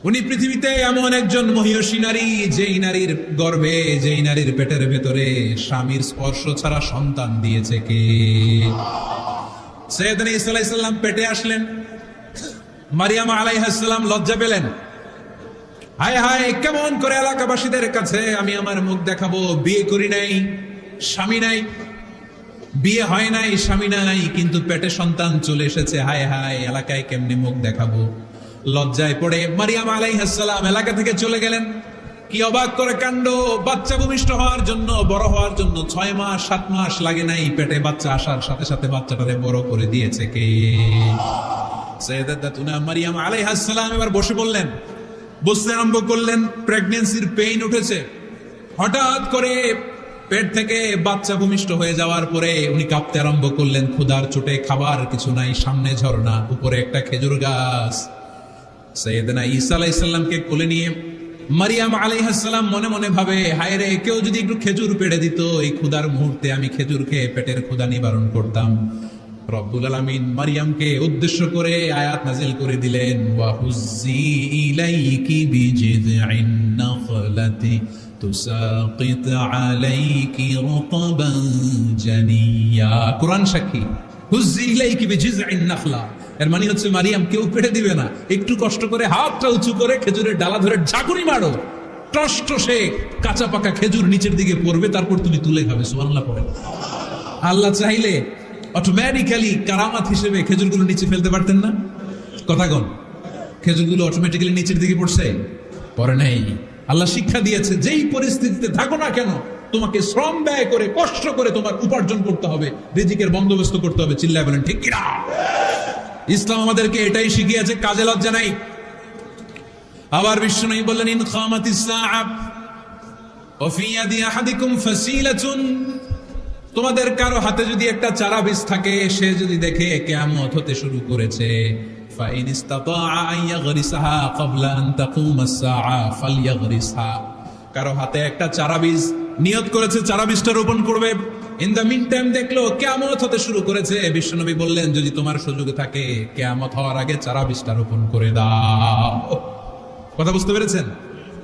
উনি পৃথিবীতে এমন একজন মহিয়সী নারী, যেই নারীর গর্ভে, যেই নারীর পেটের ভেতরে স্বামীর স্পর্শ ছাড়া সন্তান দিয়েছে কে? সাইয়েদনা ঈসা আলাইহিস সালাম পেটে আসলেন। মারিয়াম আলাইহিস সালাম লজ্জা পেলেন। হায় হায়, কেমন করে এলাকাবাসীদের কাছে আমি আমার মুখ দেখাবো? বিয়ে করি নাই, স্বামী নাই, বিয়ে হয় নাই, স্বামী নাই, কিন্তু পেটে সন্তান চলে এসেছে। হায় হায়, এলাকায় কেমনে মুখ দেখাবো? লজ্জায় পড়ে মারিয়াম আলাইহিস সালাম এলাকা থেকে চলে গেলেন। কি অবাক করে কাণ্ড! বাচ্চা ভূমিষ্ঠ হওয়ার জন্য, বড় হওয়ার জন্য 6 মাস 7 মাস লাগে নাই, পেটে বাচ্চা আসার সাথে সাথে বাচ্চাটারে বড় করে দিয়েছে কে? সাইয়েদাতুনা মারিয়াম আলাইহিস সালাম এবার বসে বললেন, বুঝতে আরম্ভ করলেন প্রেগন্যান্সির পেইন উঠেছে। হঠাৎ করে পেট থেকে বাচ্চা ভূমিষ্ঠ হয়ে যাওয়ার পরে উনি কাঁপতে আরম্ভ করলেন। ক্ষুধার চোটে খাবার কিছু নাই, সামনে ঝর্ণা, উপরে একটা খেজুর গাছ। সাইয়েদনা ঈসা আলাইহিস সালামকে কোলে নিয়ে মারিয়াম আলাইহিস সালাম মনে মনে ভাবে, হায় রে, কেউ যদি একটু খেজুর পেড়ে দিত, এই ক্ষুধার মুহূর্তে আমি খেজুর খেয়ে পেটের ক্ষুধা নিবারণ করতাম। রব্বুল আলামিন মারিয়ামকে উদ্দেশ্য করে আয়াত নাজিল করে দিলেন, ওয়া হুজ্জি ইলাইকি বিজিযইন নাখলাতি তুসাকিত আলাইকি রুতাবান জানিয়া। কুরআন সাক্ষী, হুজ্জি ইলাইকি বিজিযইন নাখলা, এর মানে হচ্ছে মারিয়াম, কেউ পেড়ে দিবে না, একটু কষ্ট করে হাতটা উঁচু করে খেজুরের ডালা ধরে ঝাঁকুনি মারো, টসটসে কাঁচা পাকা খেজুর নিচের দিকে পড়বে, তারপর তুমি তুলে খাবে। সুবহানাল্লাহ পড়ে। আল্লাহ চাইলে অটোমেটিক্যালি কারামাত হিসেবে খেজুরগুলো নিচে ফেলতে পারতেন না? কথা কন, খেজুরগুলো অটোমেটিক্যালি নিচের দিকে পড়ছে? পরে নাই। আল্লাহ শিক্ষা দিয়েছে, যেই পরিস্থিতিতে থাকো না কেন, তোমাকে শ্রম ব্যয় করে, কষ্ট করে তোমার উপার্জন করতে হবে, রিজিকের বন্দোবস্ত করতে হবে। চিল্লায় বলেন ঠিক কিনা? ইসলাম আমাদেরকে এটাই শিখিয়েছে, কাজে লজ্জা নাই। আবার বিশ্বনবী বললেন, ইন খামাতিস সাআ ওয়া ফি ইয়াদি আহাদিকুম ফাসিলাতুন, তোমাদের কারো হাতে যদি একটা চারা বীজ থাকে, সে যদি দেখে কিয়ামত হতে শুরু করেছে, ফাইন ইসতাতাআ আন ইয়াগরিসাহা ক্বাবলা আন তাকুমাস সাআ ফালইয়াগরিসহা, কারো হাতে একটা চারা বীজ নিয়ত করেছে, চারা বীজটা রোপণ করবে, ইন দ্য মিন টাইম দেখলো কিয়ামত হতে শুরু করেছে, বিশ্বনবী বললেন, যদি তোমার সুযোগ থাকে কিয়ামত হওয়ার আগে চারা বীজটা রোপণ করে দাও। কথা বুঝতে পেরেছেন?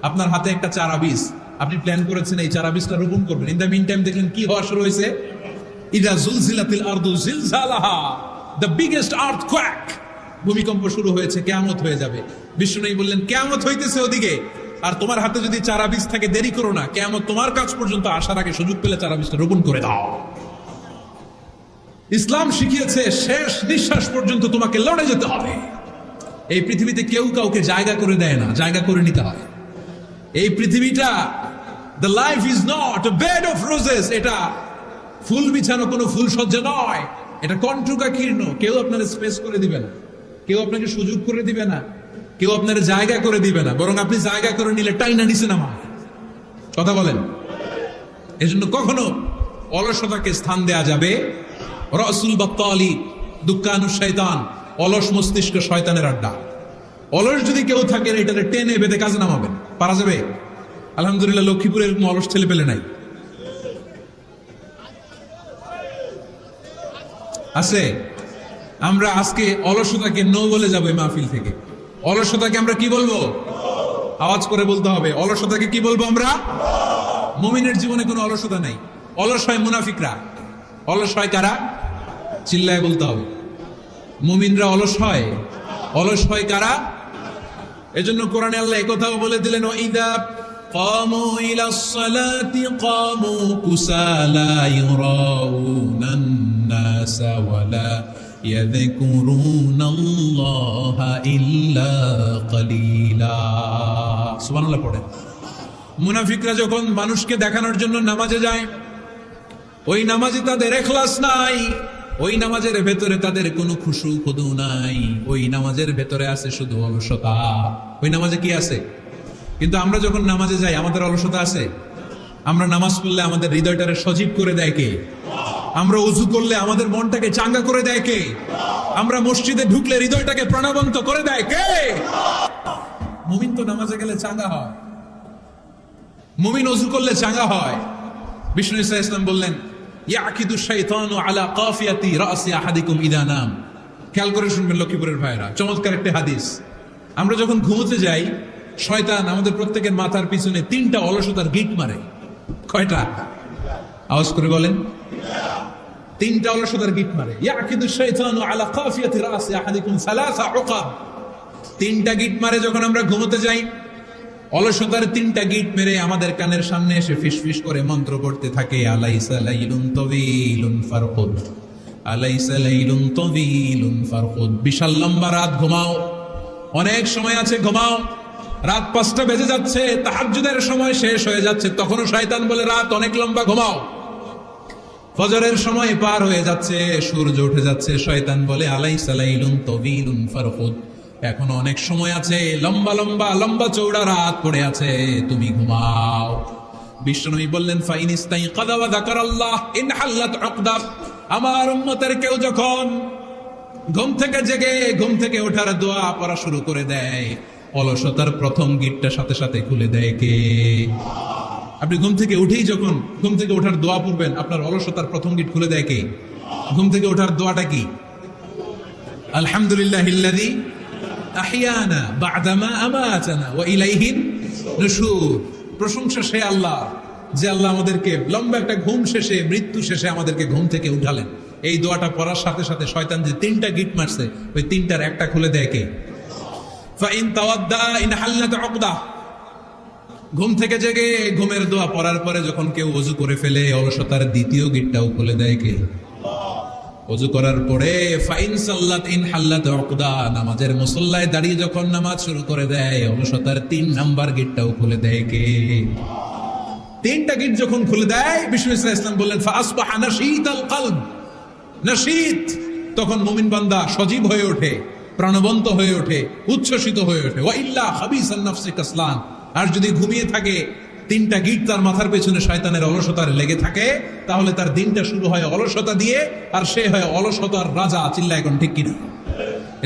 আপনার হাতে একটা চারা বীজ, আপনি প্ল্যান করেছেন এই চারা বীজটা রোপণ করবেন, ইন দ্য মিন টাইম দেখলেন কি হওয়া শুরু হয়েছে? ইদা জুলজিলাতিল আরদু জিলজালাহা, দ্য বিগেস্ট আর্থকোয়েক, ভূমিকম্প শুরু হয়েছে, কিয়ামত হয়ে যাবে। বিষ্ণু বললেন কিয়ামত হইতেছে ওদিকে, আর তোমার হাতে যদি চারা বীজ থাকে দেরি করো না, কিয়ামত তোমার কাছ পর্যন্ত আসার আগে সুযোগ পেলে চারা বীজটা রোপণ করে দাও। ইসলাম শিখিয়েছে শেষ নিঃশ্বাস পর্যন্ত তোমাকে লড়ে যেতে হবে। এই পৃথিবীতে কেউ কাউকে জায়গা করে দেয় না, জায়গা করে নিতে হয়। এই পৃথিবীটা, the life is not a bed of roses, এটা ফুল বিছানো কোনো ফুল সজ্জা নয়, এটা কণ্ঠকাকীর্ণ। কেউ আপনার স্পেস করে দিবে না, কেউ আপনাকে সুযোগ করে দিবে না, কেউ আপনার জায়গা করে দিবে না, বরং আপনি জায়গা করে নিলে টাইনা নিচে নামা। কথা বলেন। এজন্য কখনো অলসতাকে স্থান দেয়া যাবে। রাসূল বাত্তালি দুক্কানু শয়তান, অলস মস্তিষ্ক শয়তানের আড্ডা। অলস যদি কেউ থাকে এটারে টেনে বেঁধে কাজে নামাবেন, পারা যাবে? আলহামদুলিল্লাহ লক্ষ্মীপুরে এরকম অলস ছেলে পেলে নাই, আছে। আমরা আজকে অলসতাকে নো বলে যাবো এই মাহফিল থেকে। অলসতাকে আমরা কি বলবো? আওয়াজ করে বলতে হবে। অলসতাকে কি বলবো আমরা? মুমিনের জীবনে কোনো অলসতা নাই। অলস হয় মুনাফিকরা। অলস হয় কারা? চিল্লায় বলতে হবে। মুমিনরা অলস হয়। অলস হয় কারা? এজন্য কোরআনে আল্লাহ একথাও বলে দিলেন, ওয়াইদা কামু ইলাস সালাতি কামু কুসালা ইউরাউনান নাসা ওয়ালা ইয়াযকুরুনাল্লাহা ইল্লা কালিলা। সুবহানাল্লাহ পড়েন। মুনাফিকরা যখন মানুষকে দেখানোর জন্য নামাজে যায়, ওই নামাজে তাদের ইখলাস নাই, ওই নামাজের ভেতরে তাদের কোনো খুশু খুদু নাই, ওই নামাজের ভেতরে আছে শুধু অলসতা। ওই নামাজে কি আছে? কিন্তু আমরা যখন নামাজে যাই আমাদের অলসতা আছে? আমরা নামাজ পড়লে আমাদের হৃদয়টারে সজীব করে দেয় কে? আমরা ওযু করলে আমাদের মনটাকে চাঙ্গা করে দেয় কে? আমরা মসজিদে ঢুকলে হৃদয়টাকে প্রাণবন্ত করে দেয় কে? মুমিন তো নামাজে গেলে চাঙ্গা হয়, মুমিন ওযু করলে চাঙ্গা হয়। বিষ্ণু ইসা ইসলাম বললেন, ইয়াকিদু শাইতানু আলা কাফিয়াতি রাসি আহাদিকুম ইদা নাম। খেয়াল করে শুনবেন লক্ষ্মীপুরের ভাইরা, চমৎকার একটা হাদিস। আমরা যখন ঘুমোতে যাই, শয়তান আমাদের প্রত্যেকের মাথার পিছনে 3টা অলসতার গিট মারে। কয়টা? আওয়াজ করে বলেন। 3টা অলসতার গিট মারে। ইয়াকিদু শাইতানু আলা কাফিয়াতি রাসি আহাদিকুম সালাসা উকাব। 3টা গিট মারে যখন আমরা ঘুমোতে যাই। অলসতার 3টা গিট মেরে আমাদের কানের সামনে এসে ফিসফিস করে মন্ত্র পড়তে থাকে, আলাইসা লাইলুন তাওয়িলুন ফারকুদ, আলাইসা লাইলুন তাওয়িলুন ফারকুদ। বিশাল লম্বা রাত, ঘুমাও। অনেক সময় আছে, ঘুমাও। রাত 5টা বেজে যাচ্ছে, তাহাজ্জুদের সময় শেষ হয়ে যাচ্ছে, তখনও শয়তান বলে রাত অনেক লম্বা, ঘুমাও। ফজরের সময় পার হয়ে যাচ্ছে, সূর্য উঠে যাচ্ছে, শয়তান বলে আলাইসা লাইলুন তাওয়িলুন ফারকুদ, এখনো অনেক সময় আছে, লম্বা লম্বা লম্বা চৌড়া রাত পড়ে আছে, তুমি ঘুমাও। বিশ্বনবী বললেন, ফাইন ইস্তাইকাযা ওয়া যাকারাল্লাহ ইনহাল্লাত উকদা। আমার উম্মতের কেউ যখন ঘুম থেকে জেগে ঘুম থেকে ওঠার দোয়া পড়া শুরু করে দেয়, অলসতার প্রথম গিটটা সাথে সাথে খুলে দেয় কে? আপনি ঘুম থেকে উঠেই যখন ঘুম থেকে ওঠার দোয়া পড়বেন, আপনার অলসতার প্রথম গিট খুলে দেয় কে? ঘুম থেকে ওঠার দোয়াটা কি? আলহামদুলিল্লাহিল্লাযী আহিয়ানা বা'দামা আমাতানা ওয়া ইলাইহিন নুশুর। প্রশংসা সে আল্লাহ, যে আল্লাহ আমাদেরকে লম্বা একটা ঘুম শেষে, মৃত্যু শেষে আমাদেরকে ঘুম থেকে উঠালেন। এই দোয়াটা পড়ার সাথে সাথে শয়তান যে 3টা গিট মারছে, ওই 3টার একটা খুলে দেয় কে? ফাইন তাওয়াদ্দা ইনহাল্লাত উকদা। ঘুম থেকে জেগে ঘুমের দোয়া পড়ার পরে যখন কেউ ওযু করে ফেলে, অলসতার দ্বিতীয় গিটটাও খুলে দেয় কে? ওযু করার পরে ফাইন সাল্লাত ইনহাল্লাত উকদা, নামাজের মুসল্লায় দাঁড়িয়ে যখন নামাজ শুরু করে দেয়, অলসতার 3 নাম্বার গিটটাও খুলে দেয় কে? 3টা গিট যখন খুলে দেয়, বিষ্ণু ইসলাম বললেন, ফাসবাহা নাশীতাল কলব। নাশীত, তখন মুমিন বান্দা সজীব হয়ে ওঠে, প্রাণবন্ত হয়ে ওঠে, উচ্ছ্বসিত হয়ে ওঠে। ওয়া ইল্লা খাবিসান নাফসি কাসলান। আর যদি ঘুমিয়ে থাকে, 3টা গিট তার মাথার পেছনে শয়তানের অলসতার লেগে থাকে, তাহলে তার দিনটা শুরু হয় অলসতা দিয়ে, আর সে হয় অলসতার রাজা। চিল্লায় এখন ঠিক কিনা?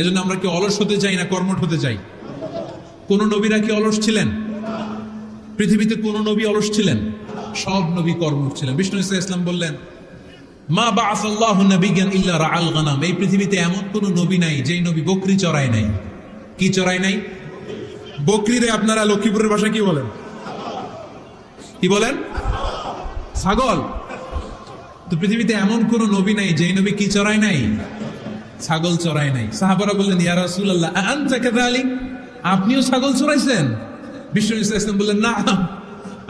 এজন্য আমরা কি অলস হতে চাই না কর্মঠ হতে চাই? কোন নবীরা কি অলস ছিলেন? পৃথিবীতে কোন নবী অলস ছিলেন? সব নবী কর্মঠ ছিলেন। বিষ্ণু ইসলাম বললেন, মা বাআসাল্লাহু নাবিয়্যান ইল্লা রাআল গানাম। এই পৃথিবীতে এমন কোন নবী নাই যেই নবী বকরি চড়ায় নাই। কি চড়ায় নাই? বকরিরে আপনারা লক্ষ্মীপুরের ভাষায় কি বলেন? কি বলেন? ছাগল। তো পৃথিবীতে এমন কোন নবী নাই যে নবী কি চড়ায় নাই? ছাগল চড়ায় নাই। সাহাবারা বললেন, ইয়া রাসূলুল্লাহ আনতা কাযালিক, আপনিও ছাগল চড়াইছেন? বিষ্ণু সাল্লাল্লাহু আলাইহি ওয়াসাল্লাম বললেন, না,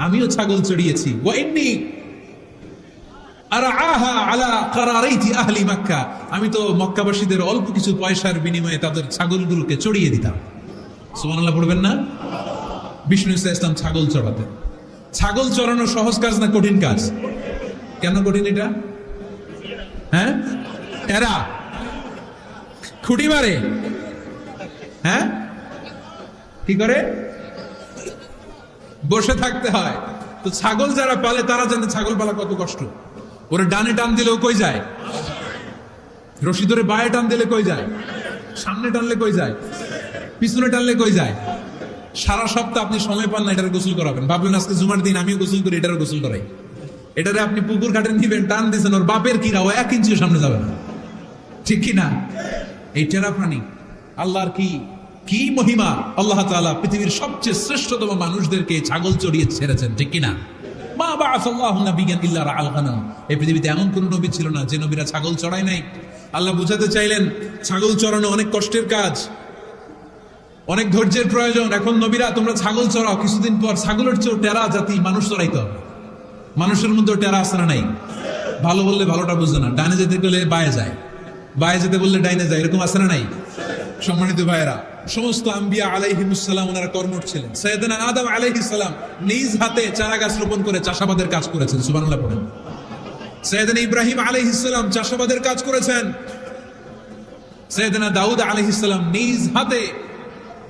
আমিও ছাগল চড়িয়েছি। ওয়া ইন্নী আরআহা আলা কারারাইতি আহলি মক্কা, আমি তো মক্কাবাসীদের অল্প কিছু পয়সার বিনিময়ে তাদের ছাগলগুলোকে চড়িয়ে দিতাম। সুবহানাল্লাহ পড়বেন না? বিষ্ণু সাল্লাল্লাহু আলাইহি ওয়াসাল্লাম ছাগল চড়াতেন। ছাগল চড়ানো সহজ কাজ না কঠিন কাজ? কেন কঠিন এটা? হ্যাঁ, এরা খুঁটি মারে, হ্যাঁ, কি করে? বসে থাকতে হয়। তো ছাগল যারা পালে তারা জানে ছাগল পালা কত কষ্ট। ওরা ডানে টান দিলেও কই যায়, রশি ধরে বায়ে টান দিলে কই যায়, সামনে টানলে কই যায়, পিছনে টানলে কই যায়। সারা সপ্তাহ আপনি সময় পান না এটার গোসল করাবেন। ভাবলেন আজকে জুমার দিন আমিও গোসল করি, এটারও গোসল করাই। এটারে আপনি পুকুর ঘাটে নিবেন, টান দিয়েছেন, ওর বাপের কিরা, ও 1 ইঞ্চিও সামনে যাবে না, ঠিক কি না? এই টেরা প্রাণী আল্লাহর কি মহিমা। আল্লাহ তাআলা পৃথিবীর সবচেয়ে শ্রেষ্ঠতম মানুষদেরকে ছাগল চড়িয়ে ছেড়েছেন, ঠিক কি না? মা বাআসাল্লাহু নাবিয়্যান ইল্লা রাআল গানাম, এই পৃথিবীতে এমন কোন নবী ছিল না যে নবীরা ছাগল চড়ায় নাই। আল্লাহ বুঝাতে চাইলেন ছাগল চড়ানো অনেক কষ্টের কাজ, অনেক ধৈর্যের প্রয়োজন। এখন নবীরা তোমরা ছাগল চড়াও, কিছুদিন পর ছাগলের চেয়েও টেরা জাতি মানুষ চড়াইতে হবে। মানুষের মধ্যেও টেরা আছে না নাই? ভালো বললে ভালোটা বুঝে না, ডানে যেতে গেলে বায়ে যায়, বায়ে যেতে বললে ডাইনে যায়, এরকম আছে না নাই? সম্মানিত ভাইয়েরা, সমস্ত আম্বিয়া আলাইহিমুস সালাম ওনারা কর্মঠ ছিলেন। সাইয়েদনা আদম আলাইহিস সালাম নিজ হাতে চারা গাছ রোপণ করে চাষাবাদের কাজ করেছেন, সুবহানাল্লাহ পড়েন। সাইয়েদনা ইব্রাহিম আলাইহিস সালাম চাষাবাদের কাজ করেছেন। সাইয়েদনা দাউদ আলাইহিস সালাম নিজ হাতে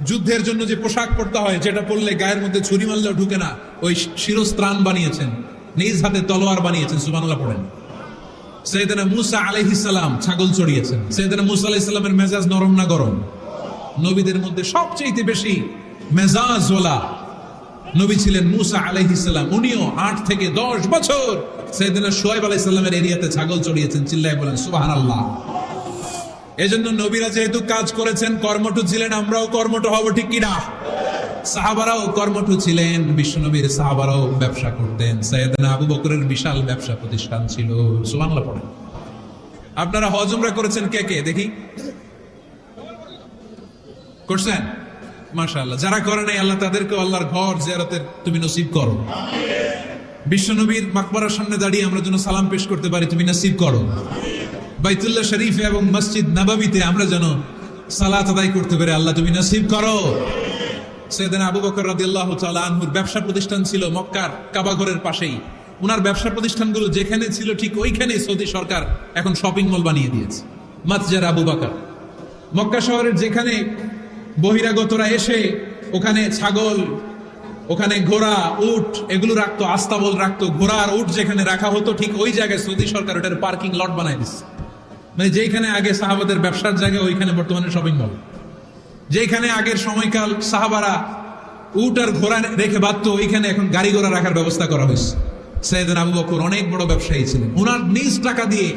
যুদ্ধের জন্য যে পোশাক পরতে হয়, যেটা পরলে গায়ের মধ্যে ছুরি মারলেও ঢুকে না, ওই শিরস্ত্রাণ বানিয়েছেন, নিজ হাতে তলোয়ার বানিয়েছেন, সুবহানাল্লাহ পড়েন। সাইয়েদনা মূসা আলাইহিস সালাম ছাগল চড়িয়েছেন। সাইয়েদনা মূসা আলাইহিস সালামের মেজাজ নরম না গরম? নবীদের মধ্যে সবচেয়ে বেশি মেজাজওয়ালা নবী ছিলেন মূসা আলাইহিস সালাম। উনিও 8 থেকে 10 বছর সাইয়েদনা শুআয়ব আলাইহিস সালামের এরিয়াতে ছাগল চড়িয়েছেন। চিল্লায় বলেন সুবহানাল্লাহ। এজন্য নবীরা যেহেতু কাজ করেছেন, কর্মঠ ছিলেন, আমরাও কর্মঠ হব, ঠিক কি না? সাহাবারাও কর্মঠ ছিলেন, বিশ্বনবীর সাহাবারাও ব্যবসা করতেন। সাইয়েদনা আবু বকরের বিশাল ব্যবসা প্রতিষ্ঠান ছিল, সুবহানাল্লাহ পড়েন। আপনারা হজ উমরা করেছেন কে কে দেখি? করছেন? মাশাআল্লাহ। যারা করে নাই আল্লাহ তাদেরকে আল্লাহর ঘর জিয়ারতের তুমি নসিব করো। বিশ্বনবীর মাকবারার সামনে দাঁড়িয়ে আমরা যেন সালাম পেশ করতে পারি, তুমি নসিব করো। বাইতুল্লাহ শরীফে এবং মসজিদ নববীতে আমরা যেন সালাত আদায় করতে পারি, আল্লাহ তুমি নসিব করো। সাইয়েদনা আবু বকর রাদিয়াল্লাহু তাআলা আনহুর ব্যবসা প্রতিষ্ঠান ছিল মক্কার কাবা ঘরের পাশেই। উনার ব্যবসা প্রতিষ্ঠানগুলো যেখানে ছিল ঠিক ওইখানে সৌদি সরকার এখন শপিং মল বানিয়ে দিয়েছে, মাতজার আবু বকর। মক্কা শহরের যেখানে বহিরাগতরা এসে ওখানে ছাগল, ওখানে ঘোড়া, উট এগুলো রাখতো, আস্তাবল রাখতো, ঘোড়া আর উট যেখানে রাখা হতো ঠিক ওই জায়গায় সৌদি সরকার ওটার পার্কিং লট বানায় দিচ্ছে। মানে যেখানে আগে সাহাবাদের ব্যবসার জায়গা, ওইখানে বর্তমানে শপিং মল। যেখানে আগের সময়কাল সাহাবারা উট আর ঘোড়া রেখে বাঁধতো, ওইখানে এখন গাড়ি ঘোড়া রাখার ব্যবস্থা করা হয়েছে। সাইয়েদনা আবু বকর অনেক বড় ব্যবসায়ী ছিলেন। ওনার নিজ টাকা দিয়ে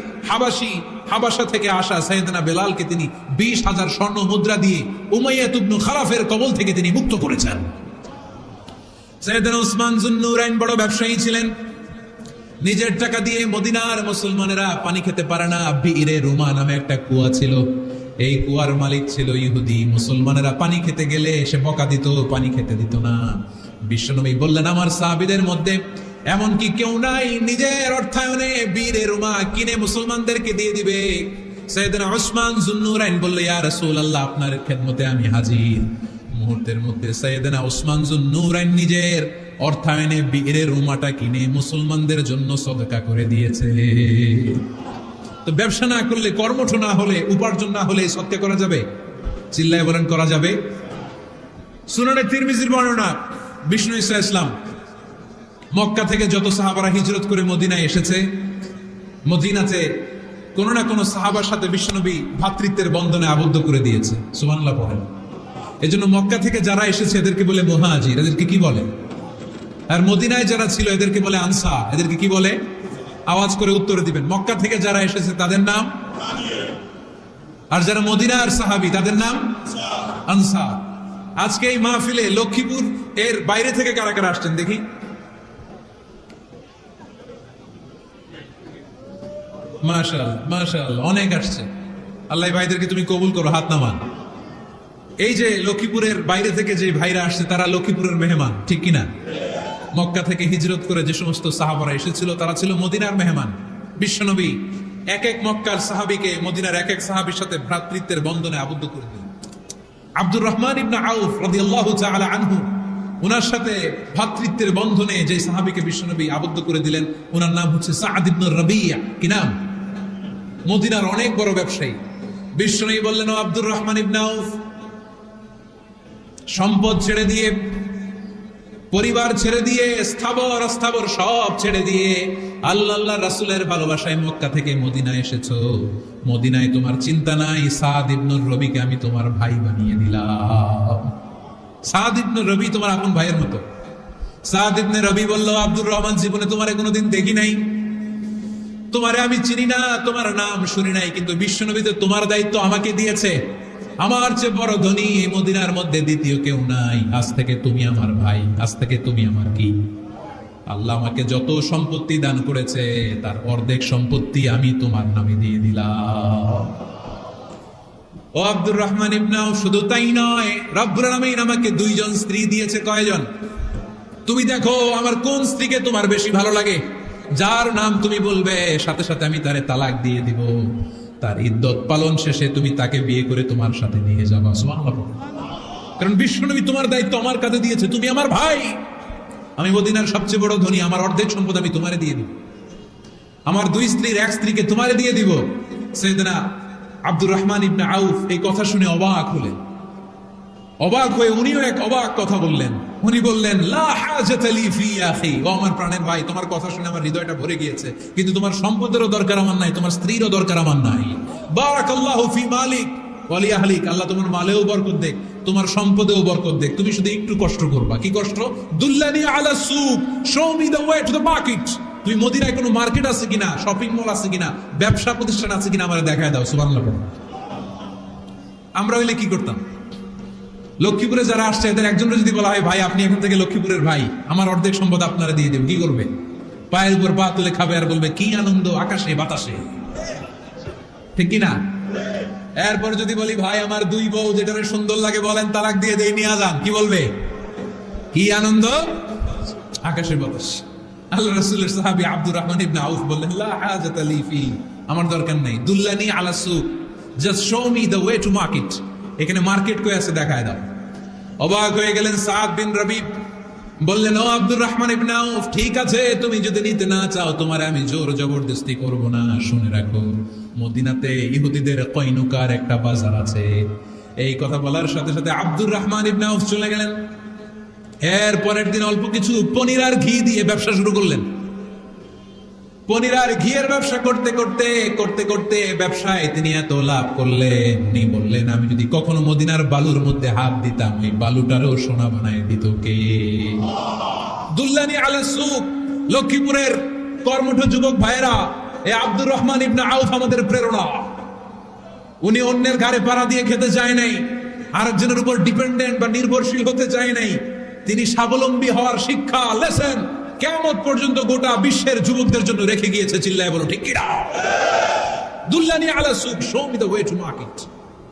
হাবাসা থেকে আসা সাইয়েদনা বেলালকে তিনি 20,000 স্বর্ণ মুদ্রা দিয়ে উমাইয়া ইবনে খালাফের কবল থেকে তিনি মুক্ত করেছেন। সাইয়েদনা উসমান যুন্নুরাইন বড় ব্যবসায়ী ছিলেন। নিজের টাকা দিয়ে মদিনার মুসলমানেরা পানি খেতে পারে না, বিইরে রুমা নামে একটা কুয়া ছিল, এই কুয়ার মালিক ছিল ইহুদি। মুসলমানেরা পানি খেতে গেলে সে বকা দিত, পানি খেতে দিত না। বিশ্বনবী বললেন, আমার সাহাবীদের মধ্যে এমন কি কেউ নাই নিজের অর্থায়নে বিইরে রুমা কিনে মুসলমানদেরকে দিয়ে দিবে? সাইয়েদনা উসমান যুন্নুরাইন বলল, ইয়া রাসূলুল্লাহ, আপনার খেদমতে আমি হাজির। মুহূর্তের মধ্যে সাইয়েদনা উসমান যুন্নুরাইন নিজের অর্থায়নে বিইরে রুমাটা কিনে মুসলমানদের জন্য সদকা করে দিয়েছে। তো ব্যবসা না করলে, কর্মঠ না হলে, উপার্জন না হলে সৎকা করা যাবে? চিল্লায় বলেন করা যাবে? সুনানে তিরমিজির বর্ণনা, বিষ্ণু ঈসা ইসলাম মক্কা থেকে যত সাহাবারা হিজরত করে মদিনায় এসেছে, মদিনাতে কোন না কোন সাহাবার সাথে বিশ্বনবী ভ্রাতৃত্বের বন্ধনে আবদ্ধ করে দিয়েছে, সুবহানাল্লাহ পড়েন। এজন্য মক্কা থেকে যারা এসেছে এদেরকে বলে মুহাজির, এদেরকে কি বলে? আর মদিনায় যারা ছিল এদেরকে বলে আনসার, এদেরকে কি বলে? আওয়াজ করে উত্তরে দিবেন। মক্কা থেকে যারা এসেছে তাদের নাম, আর যারা মদিনার সাহাবী তাদের নাম আনসার। আজকে এই মাহফিলে লক্ষ্মীপুর এর বাইরে থেকে কারা কারা আসছেন দেখি? মাশাআল্লাহ মাশাআল্লাহ, অনেক আসছে। আল্লাহ ভাইদেরকে তুমি কবুল করো, হাত নামান। এই যে লক্ষ্মীপুরের বাইরে থেকে যে ভাইরা আসছে তারা লক্ষ্মীপুরের মেহমান, ঠিক কিনা? মক্কা থেকে হিজরত করে যে সমস্ত সাহাবারা এসেছিল তারা ছিল মদিনার মেহমান। বিশ্বনবী এক এক মক্কার সাহাবীকে মদিনার এক এক সাহাবীর সাথে ভ্রাতৃত্বের বন্ধনে আবদ্ধ করে দিলেন। আব্দুর রহমান ইবনে আউফ রাদিয়াল্লাহু তাআলা আনহু, ওনার সাথে ভ্রাতৃত্বের বন্ধনে যে সাহাবীকে বিশ্বনবী আবদ্ধ করে দিলেন ওনার নাম হচ্ছে সাআদ ইবনে রাবিয়া। কি নাম? মদিনার অনেক বড় ব্যবসায়ী। বিশ্বনবী বললেন, ও আব্দুর রহমান ইবনে আউফ, সম্পদ ছেড়ে দিয়ে, পরিবার ছেড়ে দিয়ে, স্থাবর অস্থাবর সব ছেড়ে দিয়ে আল্লাহ রাসূলের ভালোবাসায় মক্কা থেকে মদিনায় এসেছো। মদিনায় তোমার চিন্তা নাই, সাদ ইবনে রবিকে আমি তোমার ভাই বানিয়ে দিলাম। সাদ ইবনে রবি তোমার আপন ভাইয়ের মতো। সাদ ইবনে রবি বলল, আব্দুর রহমান, জীবনে তোমারে কোনোদিন দেখি নাই, তোমারে আমি চিনি না, তোমার নাম শুনি নাই, কিন্তু বিশ্বনবী তো তোমার দায়িত্ব আমাকে দিয়েছে। আমার চেয়ে বড় ধনী এই মদিনার মধ্যে দ্বিতীয় কেউ নাই। আজ থেকে তুমি আমার ভাই, আজ থেকে তুমি আমার কি? আল্লাহ আমাকে যত সম্পত্তি দান করেছে তার অর্ধেক সম্পত্তি আমি তোমার নামে দিয়ে দিলাম। ও আব্দুর রহমান ইবনে আউফ, শুধু তাই নয়, রব্বুল আলামিন আমাকে দুইজন স্ত্রী দিয়েছে। কয়জন? তুমি দেখো আমার কোন স্ত্রীকে তোমার বেশি ভালো লাগে, যার নাম তুমি বলবে সাথে সাথে আমি তারে তালাক দিয়ে দিব। তার ইদ্দত পালন শেষে তুমি তাকে বিয়ে করে তোমার সাথে নিয়ে যাবা। সুবহানাল্লাহ। কারণ বিশ্বনবী তোমার দায়িত্ব আমার কাছে দিয়েছে, তুমি আমার ভাই। আমি মদিনার সবচেয়ে বড় ধনী, আমার অর্ধেক সম্পদ আমি তোমারে দিয়ে দিব। আমার দুই স্ত্রীর এক স্ত্রীকে তোমারে দিয়ে দিব। সাইয়েদনা আব্দুর রহমান ইবনে আউফ এই কথা শুনে অবাক হলেন। অবাক হয়ে উনিও এক অবাক কথা বললেন। উনি বললেন, লা হাজাতা লি ফি আখি, ও আমার প্রাণের ভাই, তোমার কথা শুনে আমার হৃদয়টা ভরে গিয়েছে, কিন্তু তোমার সম্পদেরও দরকার আমার নাই, তোমার স্ত্রীরও দরকার আমার নাই। বারাকাল্লাহু ফি মালিক ওয়া লি আহলিক, আল্লাহ তোমার মালেও বরকত দেখ, তোমার সম্পদেও বরকত দেখ। তুমি শুধু একটু কষ্ট করবা। কি কষ্ট? দুল্লানি আলা সুক, show me the way to the market. তুমি মদিনায় কোনো মার্কেট আছে কিনা, শপিং মল আছে কিনা, ব্যবসা প্রতিষ্ঠান আছে কিনা আমারে দেখায় দাও। সুবহানাল্লাহ। আমরা হইলে কি করতাম? লক্ষ্মীপুরে যারা আসছে এদের একজনের যদি বলা হয়, ভাই আপনি এখন থেকে লক্ষ্মীপুরের ভাই, আমার অর্ধেক সম্পদ আপনারা দিয়ে দেব, কি করবে? পায়ের উপর পা তুলে খাবে আর বলবে কি আনন্দ আকাশে বাতাসে, ঠিক কিনা? এরপর যদি বলি, ভাই আমার দুই বউ, যেটা সুন্দর লাগে বলেন তালাক দিয়ে দেই, নিয়ে যান, কি বলবে? কি আনন্দ আকাশে বাতাস। আল্লাহ রাসূলের সাহাবী আব্দুর রহমান ইবনে আউফ বললেন, লা হাজাতা লি ফি, আমার দরকার নেই। দুল্লানি আলা সুক, just show me the way to market. এখানে মার্কেট কই আছে দেখায় দাও। অবাক হয়ে গেলেন সাদ বিন রবি, বললেন, ও আব্দুর রহমান ইবনে আউফ, ঠিক আছে, তুমি যদি নিতে না চাও তোমারে আমি জোর জবরদস্তি করব না। শুনে রাখো, মদিনাতে ইহুদিদের কয়নুকার একটা বাজার আছে। এই কথা বলার সাথে সাথে আব্দুর রহমান ইবনে আউফ চলে গেলেন। এর পরের দিন অল্প কিছু পনির আর ঘি দিয়ে ব্যবসা শুরু করলেন। পনির আর ঘিয়ের ব্যবসা করতে করতে করতে করতে ব্যবসায় তিনি এত লাভ করলেন, উনি বললেন, আমি যদি কখনো মদিনার বালুর মধ্যে হাত দিতাম, ওই বালুটারও সোনা বানায় দিত কে? দুল্লানি আলা সুক, লক্ষ্মীপুরের কর্মঠ যুবক ভাইরা, এই আব্দুর রহমান ইবনে আউফ আমাদের প্রেরণা। উনি অন্যের ঘাড়ে পাড়া দিয়ে খেতে চায় নাই, আরেকজনের উপর ডিপেন্ডেন্ট বা নির্ভরশীল হতে চায় নাই। তিনি স্বাবলম্বী হওয়ার শিক্ষা, লেসন কিয়ামত পর্যন্ত গোটা বিশ্বের যুবকদের জন্য রেখে গিয়েছে। চিল্লায় বলো ঠিক কিনা? দুল্লানি আলা সুক, show me the way to market.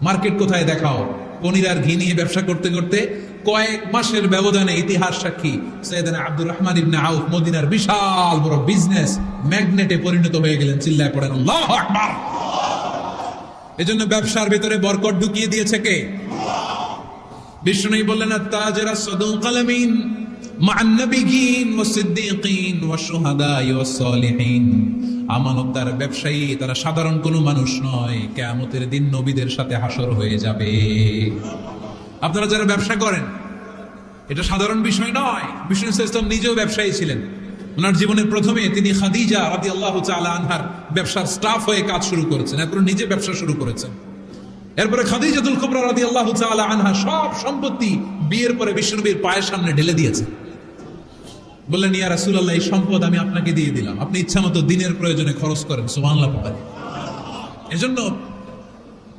Market কোথায় দেখাও। পনির আর ঘি নিয়ে ব্যবসা করতে করতে কয়েক মাসের ব্যবধানে ইতিহাস সাক্ষী সাইয়েদনা আব্দুর রহমান ইবনে আউফ মদিনার বিশাল বড় বিজনেস ম্যাগনেটে পরিণত হয়ে গেলেন। চিল্লায় পড়েন আল্লাহু আকবার। এজন্য ব্যবসার ভিতরে বরকত ঢুকিয়ে দিয়েছে কে? বিষ্ণু বললেন, আত-তাজিরা সাদুকাল আমিন মা'আন নাবিয়্যিন ওয়াস সিদ্দীকিন ওয়াশ শুহাদা ওয়াস সালিহিন। আমানতদার ব্যবসায়ী, তারা সাধারণ কোনো মানুষ নয়, কিয়ামতের দিন নবীদের সাথে হাসর হয়ে যাবে। আপনারা যারা ব্যবসা করেন, এটা সাধারণ বিষয় নয়। বিষ্ণু ইসলাম নিজেও ব্যবসায়ী ছিলেন। ওনার জীবনের প্রথমে তিনি খাদিজা রাদিয়াল্লাহু তাআলা আনহার ব্যবসার স্টাফ হয়ে কাজ শুরু করেছেন, এরপর নিজে ব্যবসা শুরু করেছেন। এরপরে খাদিজাতুল কুবরা রাদিয়াল্লাহু তাআলা আনহা সব সম্পত্তি বিয়ের পরে বিশ্বনবীর পায়ের সামনে ঢেলে দিয়েছে। বললেন, ইয়া রাসূলুল্লাহ, এই সম্পদ আমি আপনাকে দিয়ে দিলাম, আপনি ইচ্ছামতো দিনের প্রয়োজনে খরচ করেন। সুবহানাল্লাহ পড়েন। এজন্য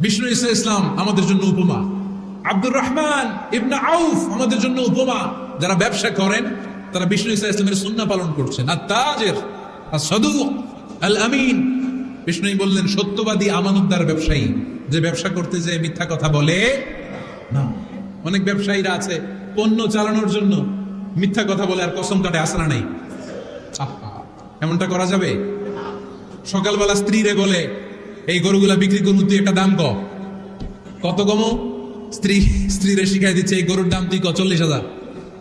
বিষ্ণু ইসলাম আমাদের জন্য উপমা, আব্দুর রহমান ইবনে আউফ আমাদের জন্য উপমা। যারা ব্যবসা করেন তারা বিষ্ণু ইসলামের সুন্নাহ পালন করছেন। আত-তাজির আস-সাদুক আল-আমিন, বিষ্ণুই বললেন সত্যবাদী আমানতদার ব্যবসায়ী, যে ব্যবসা করতে যে মিথ্যা কথা বলে না। অনেক ব্যবসায়ীরা আছে পণ্য চালানোর জন্য মিথ্যা কথা বলে আর কসম কাটে, আসরা নাই। এমনটা করা যাবে? সকালবেলা স্ত্রীরে বলে এই গরুগুলা বিক্রি করবো, তুই একটা দাম কত কমো? স্ত্রীরে শিখাই দিচ্ছে এই গরুর দাম তুই 40,000।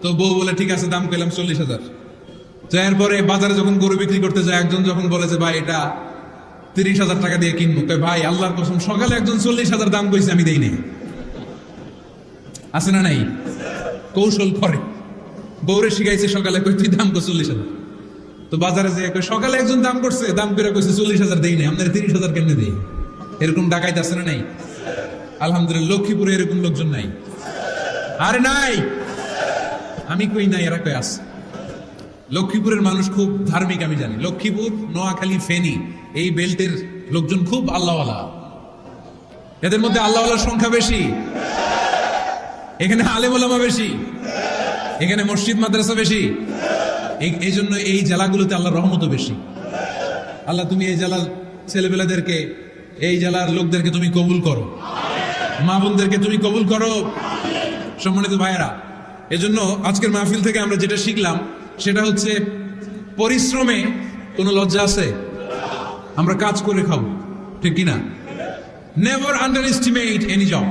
তো বউ বলে ঠিক আছে, দাম কইলাম 40,000। তো এরপরে বাজারে যখন গরু বিক্রি করতে যায়, একজন যখন বলে যে ভাই এটা 30,000 টাকা দিয়ে কিনবো, ভাই আল্লাহর কসম সকালে একজন 40,000 দাম কইছে, আমি দেই নাই। আছে না নাই? কৌশল করে, বউরে শিখাইছে সকালে, কই তুই দাম কর 40,000। তো বাজারে যে সকালে একজন দাম করছে, দাম করে কইছে 40,000 দেই নাই, আপনার 30,000 কেমনে দেই? এরকম ডাকাইতে আছে না নাই? আলহামদুলিল্লাহ লক্ষ্মীপুরে এরকম লোকজন নাই। আরে নাই, আমি কই নাই, এরা কই আছে। লক্ষ্মীপুরের মানুষ খুব ধার্মিক, আমি জানি। লক্ষ্মীপুর, নোয়াখালী, ফেনী এই বেল্টের লোকজন খুব আল্লাহওয়ালা। এদের মধ্যে আল্লাহওয়ালার সংখ্যা বেশি, এখানে আলেম ওলামা বেশি, এখানে মসজিদ মাদ্রাসা বেশি। এই জন্য এই জেলাগুলোতে আল্লাহর রহমতও বেশি। আল্লাহ তুমি এই জেলার ছেলেপেলাদেরকে, এই জেলার লোকদেরকে তুমি কবুল করো, মা বোনদেরকে তুমি কবুল করো। সম্মানিত ভাইয়েরা, এজন্য আজকের মাহফিল থেকে আমরা যেটা শিখলাম সেটা হচ্ছে পরিশ্রমে কোনো লজ্জা আছে? আমরা কাজ করে খাবো, ঠিক কিনা? Never under estimate any job.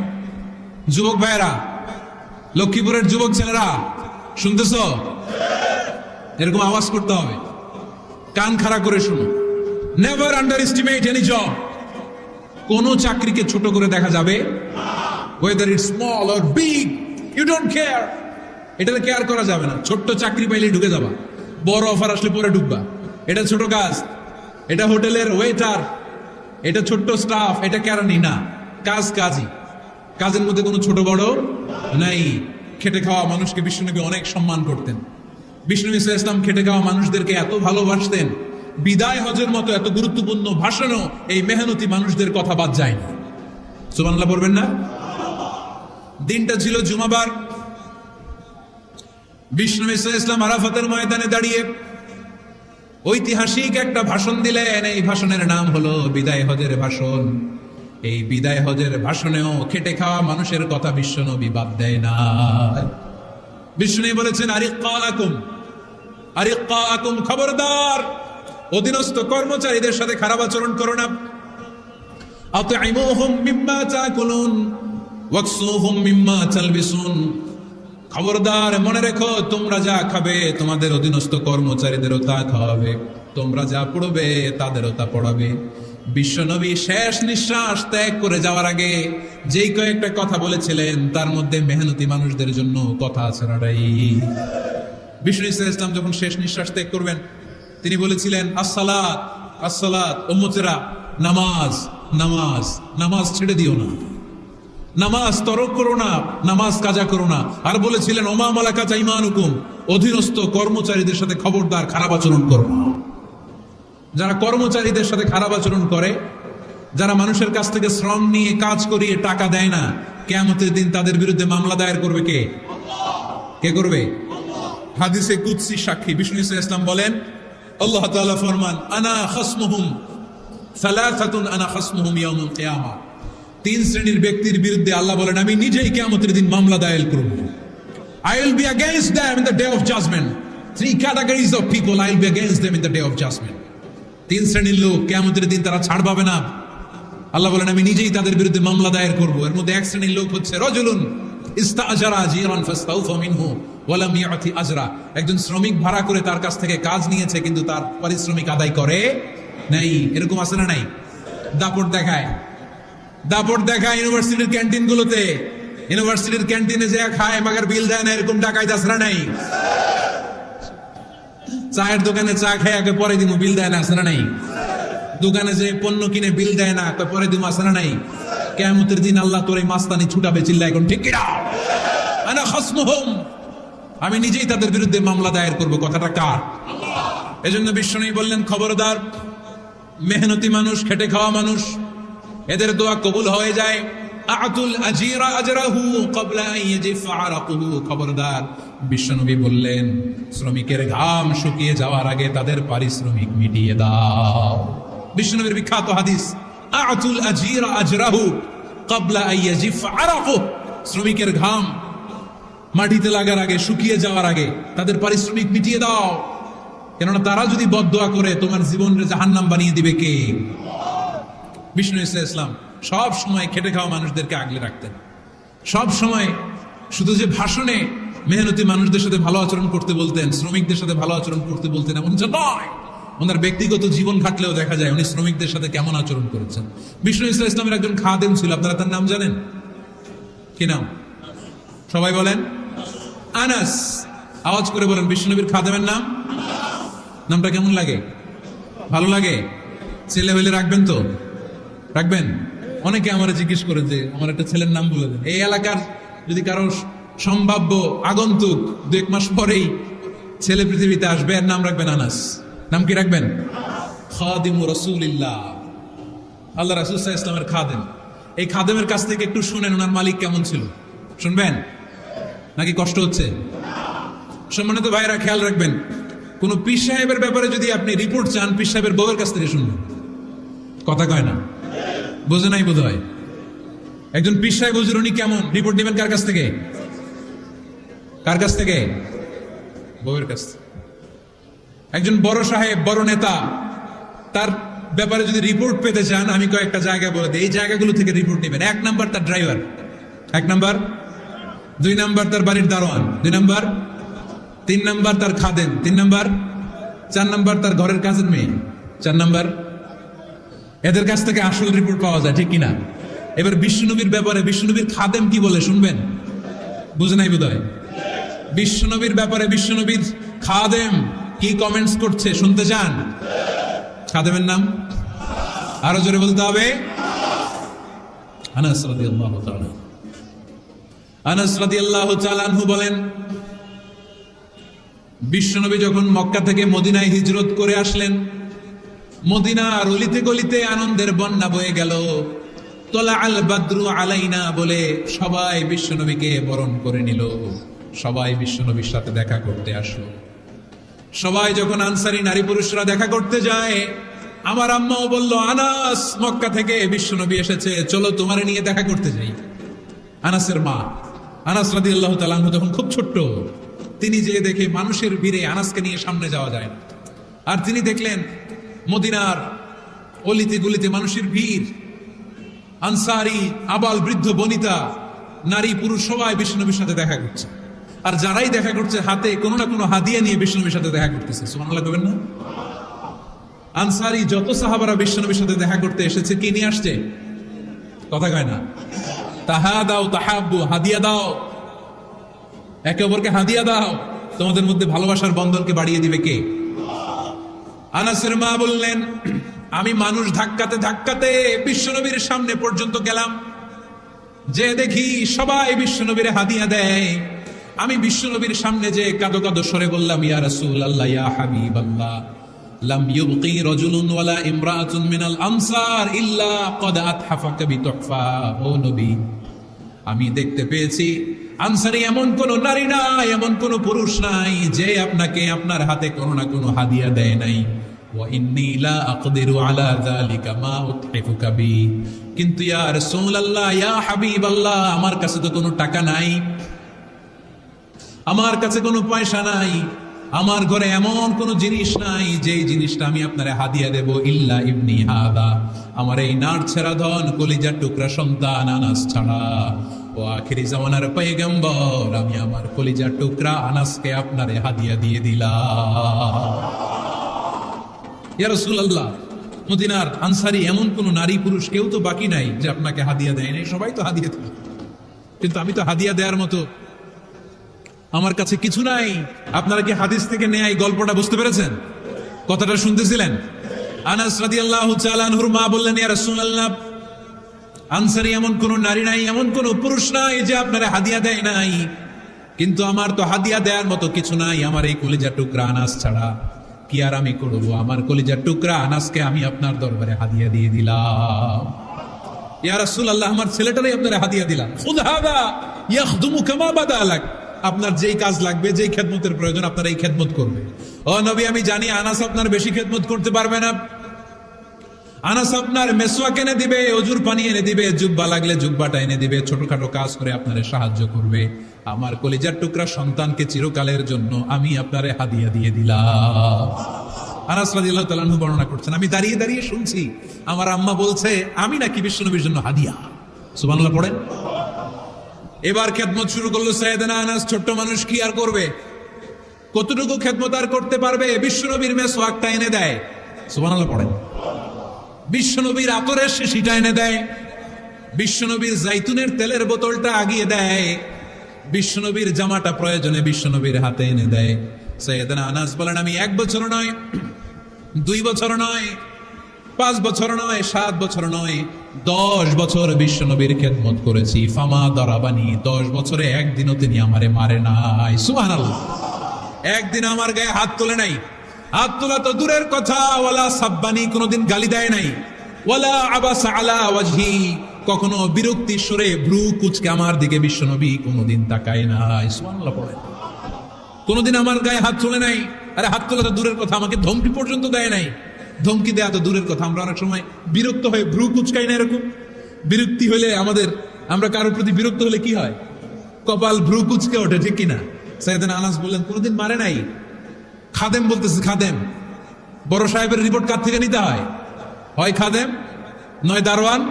যুবক ভাইয়েরা, লক্ষ্মীপুরের যুবক ছেলেরা শুনতেছ? এরকম আওয়াজ করতে হবে, কান খাড়া করে শুনো। Never under estimate any job. কোন চাকরিকে ছোট করে দেখা যাবে, whether it's small or big, you don't care. এটাতে কেয়ার করা যাবে না। ছোট্ট চাকরি পাইলে ঢুকে যাবা, বড় অফার আসলে পরে ঢুকবা। এটা ছোট কাজ, এটা হোটেলের ওয়েটার, এটা ছোট্ট স্টাফ, এটা কেরানি না। কাজ কাজই, কাজের মধ্যে কোনো ছোট বড় নাই। খেটে খাওয়া মানুষকে বিষ্ণুনবী অনেক সম্মান করতেন। বিষ্ণু ইসলাম খেটে খাওয়া মানুষদেরকে এত ভালোবাসতেন, বিদায় হজের মতো এত গুরুত্বপূর্ণ ভাষণও এই মেহনতি মানুষদের কথা বাদ যায়নি। সুবহানাল্লাহ বলবেন না? দিনটা ছিল জুমাবার। বিষ্ণু ইসলাম আরাফাতের ময়দানে দাঁড়িয়ে ঐতিহাসিক একটা ভাষণ দিলেন। এই ভাষণের নাম হলো বিদায় হজের ভাষণ। এই বিদায় হজের ভাষণেও খেটে খাওয়া মানুষের কথা বিশ্বনবী বাদ দেয় না। বিষ্ণু বলেছেন আরিক্কাকুম, খবরদার অধীনস্থ কর্মচারীদের সাথে খারাপ আচরণ করো না। আতঈমুহুম মিম্মা তাকুলুন ওয়াকসুহুম মিম্মা তালবিসুন। খবরদার মনে রেখো, তোমরা যা খাবে তোমাদের অধীনস্থ কর্মচারীদেরও তা খাওয়াবে, তোমরা যা পড়বে তাদেরও তা পড়াবে। বিশ্বনবী শেষ নিঃশ্বাস ত্যাগ করে যাওয়ার আগে যেই কয়েকটা কথা বলেছিলেন তার মধ্যে মেহনতি মানুষদের জন্য কথা আছে না? বিষ্ণু ইসলাম যখন শেষ নিঃশ্বাস ত্যাগ করবেন তিনি বলেছিলেন আসসালাত আসসালাত, উম্মতেরা নামাজ নামাজ নামাজ ছেড়ে দিও না, নামাজ তরক করো না, নামাজ কাজা করো না। আর বলেছিলেন ওমা মালাকাত আইমানুকুম, অধীনস্থ কর্মচারীদের সাথে খবরদার খারাপ আচরণ করো না। যারা কর্মচারীদের সাথে খারাপ আচরণ করে, যারা মানুষের কাছ থেকে শ্রম নিয়ে কাজ করিয়ে টাকা দেয় না, কিয়ামতের দিন তাদের বিরুদ্ধে মামলা দায়ের করবে কে? কে করবে? হাদিসে কুদসি সাক্ষী বিষ্ণু ইসলাম বলেন, আল্লাহ তাআলা ফরমান আনা খাসমুহুম সালাসাতুন আনা খাসমুহুম ইয়াউমুল কিয়ামা। তিন শ্রেণীর ব্যক্তির বিরুদ্ধে আল্লাহ বলেন আমি নিজেই কিয়ামতের দিন মামলা দায়ের করব। I will be against them in the day of judgment. Three categories of people, I will be against them in the day of judgment. তিন শ্রেণীর লোক কিয়ামতের দিন তারা ছাড় পাবে না। আল্লাহ বলেন আমি নিজেই তাদের বিরুদ্ধে মামলা দায়ের করব। এর মধ্যে এক শ্রেণীর লোক হচ্ছে রাজুলুন ইস্তাআজারা আজীরান ফাস্তাউফা মিনহু ওয়া লাম ইয়াতি আজরা। একজন শ্রমিক ভাড়া করে তার কাছ থেকে কাজ নিয়েছে কিন্তু তার পারিশ্রমিক আদায় করে নাই। এরকম আছে না নাই? দাপট দেখায়, দাপট দেখায় ইউনিভার্সিটির ক্যান্টিন গুলোতে। ইউনিভার্সিটির ক্যান্টিনে যে খায় মাগার বিল দেয় না, এরকম ডাকাইত আছে না নাই? চায়ের দোকানে চা খেয়ে আগে পরে দিমু, বিল দেয় না, আছে না নাই? দোকানে যে পণ্য কিনে বিল দেয় না, পরে দিমু, আছে না নাই? কিয়ামতের দিন আল্লাহ তোর এই মাস্তানি ছুটাবে, চিল্লা এখন ঠিক কিনা? আনা খাসমুহুম, আমি নিজেই তাদের বিরুদ্ধে মামলা দায়ের করব। কথাটা কার? এজন্য বিশ্বনবী বললেন খবরদার, মেহনতি মানুষ, খেটে খাওয়া মানুষ, এদের দোয়া কবুল হয়ে যায়। আতুল আজিরা আজরাহু ক্বাবলা আন ইয়াজিফা আরাকুহু। খবরদার, বিশ্বনবী বললেন শ্রমিকের ঘাম শুকিয়ে যাওয়ার আগে তাদের পারিশ্রমিক মিটিয়ে দাও। বিশ্বনবীর বিখ্যাত হাদিস, আতুল আজিরা আজরাহু ক্বাবলা আইয়াজিফ আরাকু, শ্রমিকের ঘাম মাটিতে লাগার আগে, শুকিয়ে যাওয়ার আগে তাদের পারিশ্রমিক মিটিয়ে দাও, কেননা তারা যদি বদদোয়া করে তোমার জীবনের জাহান্নাম বানিয়ে দিবে কে? বিষ্ণু ইসলাম সব সময় খেটে খাওয়া মানুষদেরকে আগলে রাখতেন। সব সময় শুধু যে ভাষণে মেহনতি মানুষদের সাথে ভালো আচরণ করতে বলতেন, শ্রমিকদের সাথে ভালো আচরণ করতে বলতেন এমন যে নয়, ওনার ব্যক্তিগত জীবন ঘাটলেও দেখা যায় উনি শ্রমিকদের সাথে কেমন আচরণ করেছেন। বিষ্ণু ইসলামের একজন খাদেম ছিল, আপনারা তার নাম জানেন কি নাম? সবাই বলেন আনাস। আওয়াজ করে বলেন বিশ্বনবীর খাদেমের নাম। নামটা কেমন লাগে? ভালো লাগে? ছেলে হইলে রাখবেন তো? রাখবেন? অনেকে আমার জিজ্ঞেস করে যে আমার একটা ছেলের নাম বলে দেন। এই এলাকার যদি কারো সম্ভাব্য আগন্তুক 2-1 মাস পরেই ছেলে পৃথিবীতে আসবে, এর নাম রাখবেন আনাস। নাম কি রাখবেন? খাদিমু রাসূলিল্লাহ, আল্লাহ রাসূল সাল্লাল্লাহু আলাইহি ওয়াসাল্লামের খাদেম। এই খাদেমের কাছ থেকে একটু শুনেন ওনার মালিক কেমন ছিল, শুনবেন নাকি কষ্ট হচ্ছে? সম্মানিত ভাইরা খেয়াল রাখবেন, কোন পীর সাহেবের ব্যাপারে যদি আপনি রিপোর্ট চান, পীর সাহেবের বউয়ের কাছ থেকে শুনবেন। কথা কয় না, বোঝে নাই বোধ হয়। একজন পীর সাহেব হুজুর উনি কেমন, রিপোর্ট নেবেন কার কাছ থেকে? কার কাছ থেকে? বউয়ের কাছ থেকে। একজন বড় সাহেব, বড় নেতা, তার ব্যাপারে যদি রিপোর্ট পেতে চান, আমি কয়েকটা জায়গা বলে দিই, এই জায়গাগুলো থেকে রিপোর্ট নেবেন। 1 নাম্বার তার ড্রাইভার, 1 নাম্বার। 2 নাম্বার তার বাড়ির দারোয়ান, 2 নাম্বার। 3 নাম্বার তার খাদেম, 3 নাম্বার। 4 নাম্বার তার ঘরের কাজের মেয়ে, 4 নাম্বার। এদের কাছ থেকে আসল রিপোর্ট পাওয়া যায়, ঠিক কিনা? এবার বিশ্বনবীর ব্যাপারে বিশ্বনবীর খাদেম কি বলে শুনবেন? বুঝে নাই বোধহয়। বিশ্বনবীর ব্যাপারে বিশ্বনবীর খাদেম কি কমেন্টস করছে শুনতে চান? খাদেমের নাম আরো জোরে বলতে হবে। আনাস রাদিয়াল্লাহু তাআলা, আনাস রাদিয়াল্লাহু তাআলা আনহু বলেন, বিশ্বনবী যখন মক্কা থেকে মদিনায় হিজরত করে আসলেন, মদিনার অলিতে গলিতে আনন্দের বন্যা বয়ে গেল। তোলা আল বাদরু আলাইনা বলে সবাই বিশ্বনবীকে বরণ করে নিল, সবাই বিশ্বনবীর সাথে দেখা করতে আসলো। সবাই যখন আনসারী নারী পুরুষরা দেখা করতে যায়, আমার আম্মাও বলল, আনাস মক্কা থেকে বিশ্বনবী এসেছে, চলো তোমারে নিয়ে দেখা করতে যাই। আনাসের মা আনাস রাদিয়াল্লাহু তাআলা আনহু তখন খুব ছোট্ট, তিনি যে দেখে মানুষের ভিড়ে আনাসকে নিয়ে সামনে যাওয়া যায় না। আর তিনি দেখলেন মদিনার অলিতে গলিতে মানুষের ভিড়, আনসারী আবাল বৃদ্ধ বনিতা নারী পুরুষ সবাই বিশ্বনবীর সাথে দেখা করছে। আর যারাই দেখা করছে হাতে কোনো না কোনো হাদিয়া নিয়ে বিশ্বনবীর সাথে দেখা করতেছে। সুবহানাল্লাহ কইবেন না? আনসারী যত সাহাবারা বিশ্বনবীর সাথে দেখা করতে এসেছে, কি নিয়ে আসছে? কথা কয় না। তাহাদাও তাহাব্বু, হাদিয়া দাও, একে অপরকে হাদিয়া দাও, তোমাদের মধ্যে ভালোবাসার বন্ধনকে বাড়িয়ে দিবে কে? আনাসের মা বললেন, আমি মানুষ ধাক্কাতে ধাক্কাতে বিশ্বনবীর সামনে পর্যন্ত গেলাম, যে দেখি সবাই বিশ্বনবীর হাদিয়া দেয়। আমি বিশ্বনবীর সামনে যে কাঁদো কাঁদো স্বরে বললাম, ইয়া রাসূলুল্লাহ, ইয়া হাবিবাল্লাহ, লাম ইউবকি রাজুলুন ওয়ালা ইমরাআতুন মিনাল আনসার ইল্লা ক্বাদ আতহাফাকা বিতুহফা। ও নবী, আমি দেখতে পেয়েছি আনসারী এমন কোন নারী নাই, এমন কোন পুরুষ নাই যে আপনাকে আপনার হাতে কোনো না কোনো হাদিয়া দেয় নাই। ওয়া ইন্নী লা আকদিরু আলা যালিকা মা উতহিফুকা বি। কিন্তু ইয়া রাসূলুল্লাহ, ইয়া হাবিবাল্লাহ, আমার কাছে তো কোনো টাকা নাই, আমার কাছে কোনো পয়সা নাই, আমার ঘরে এমন কোনো জিনিস নাই যেই জিনিসটা আমি আপনারে হাদিয়া দেব, ইল্লা ইবনি হাদা, আমার এই নার ছেড়া ধন কলিজার টুকরা সন্তান আনাস ছাড়া। ও আখিরি জামানার পয়গম্বর, আমি আমার কলিজার টুকরা আনাসকে আপনারে হাদিয়া দিয়ে দিলাম। ইয়া রাসূলুল্লাহ, মদিনার আনসারী এমন কোন নারী পুরুষ কেউ তো বাকি নাই যে আপনাকে হাদিয়া দেয় নাই, সবাই তো হাদিয়া দিল, কিন্তু আমি তো হাদিয়া দেওয়ার মতো আমার কাছে কিছু নাই। আপনারা কি হাদিস থেকে নেয়া এই গল্পটা বুঝতে পেরেছেন? কথাটা শুনতেছিলেন? আনাস রাদিয়াল্লাহু তাআলা আনহুর মা বললেন, ইয়া রাসূলুল্লাহ, আনসারী এমন কোন নারী নাই, এমন কোন পুরুষ নাই যে আপনারা হাদিয়া দেয় নাই, কিন্তু আমার তো হাদিয়া দেওয়ার মতো কিছু নাই আমার এই কলিজার টুকরা আনাস ছাড়া। কি আর আমি করব? আমার কলিজার টুকরা আনাসকে আমি আপনার দরবারে হাদিয়া দিয়ে দিলাম। ইয়া রাসূলুল্লাহ, আমার ছেলেটারই আপনারা হাদিয়া দিলাম। খুদ হাদা ইয়াখদুমু কামা বাদালাক, আপনার যেই কাজ লাগবে, যেই খেদমতের প্রয়োজন আপনার এই খেদমত করবে। ও নবী, আমি জানি আনাস আপনার বেশি খেদমত করতে পারবে না, আনাস আপনার মেসওয়াক এনে দিবে, অজুর পানি এনে দিবে, জুব্বা লাগলে জুব্বাটা এনে দিবে, ছোটখাটো কাজ করে আপনারে সাহায্য করবে। আমার কলিজার টুকরা সন্তানকে চিরকালের জন্য আমি আপনারে হাদিয়া দিয়ে দিলাম। আনাস রাদিয়াল্লাহু তাআলা আনহু বর্ণনা করছেন, আমি দাঁড়িয়ে দাঁড়িয়ে শুনছি আমার আম্মা বলছে আমি নাকি বিশ্বনবীর জন্য হাদিয়া। সুবহানাল্লাহ পড়েন। এবার খেদমত শুরু করলো সাইয়েদনা আনাস। ছোট্ট মানুষ কি আর করবে, কতটুকু খেদমত আর করতে পারবে? বিশ্বনবীর মেসওয়াকটা এনে দেয়। সুবহানাল্লাহ পড়েন। বিশ্বনবীর আতরের শিশিটা এনে দেয়, বিশ্বনবীর জাইতুনের তেলের বোতলটা আগিয়ে দেয়, বিশ্বনবীর জামাটা প্রয়োজনে বিশ্বনবীর হাতে এনে দেয়। সাইয়েদনা আনাস বলেন, আমি 1 বছর নয়, 2 বছর নয়, 5 বছর নয়, 7 বছর নয়, 10 বছর বিশ্বনবীর খেদমত করেছি। ফামা দরাবানি, 10 বছরে একদিনও তিনি আমারে মারে নাই। সুবহানাল্লাহ। একদিন আমার গায়ে হাত তোলে নাই। হাত তোলা তো দূরের কথা, ওয়ালা সাব্বানি, কোনদিন গালি দেয় নাই। ওয়ালা আবাসা আলা ওয়াজহি, কখনো বিরক্তি সুরে ভ্রু কুচকে আমার দিকে বিশ্বনবী কোনদিন তাকায় নাই। সুবহানাল্লাহ পড়ে। কোনদিন আমার গায়ে হাত তোলে নাই। আরে হাত তোলা তো দূরের কথা, আমাকে ধমকি পর্যন্ত দেয় নাই। ধমকি দেয়া তো দূরের কথা, আমরা অনেক সময় বিরক্ত হয়ে ভ্রু কুচকাই না। এরকম বিরক্তি হলে আমরা কারোর প্রতি বিরক্ত হলে কি হয়? কপাল ভ্রু কুচকে ওঠে, ঠিক কিনা? সাইয়েদনা আনাস বললেন, কোনদিন মারে নাই। খাদেম বলতেছে, খাদেম, বড় সাহেবের রিপোর্ট কার থেকে নিতে হয়? হয় খাদেম, নয় দারোয়ান,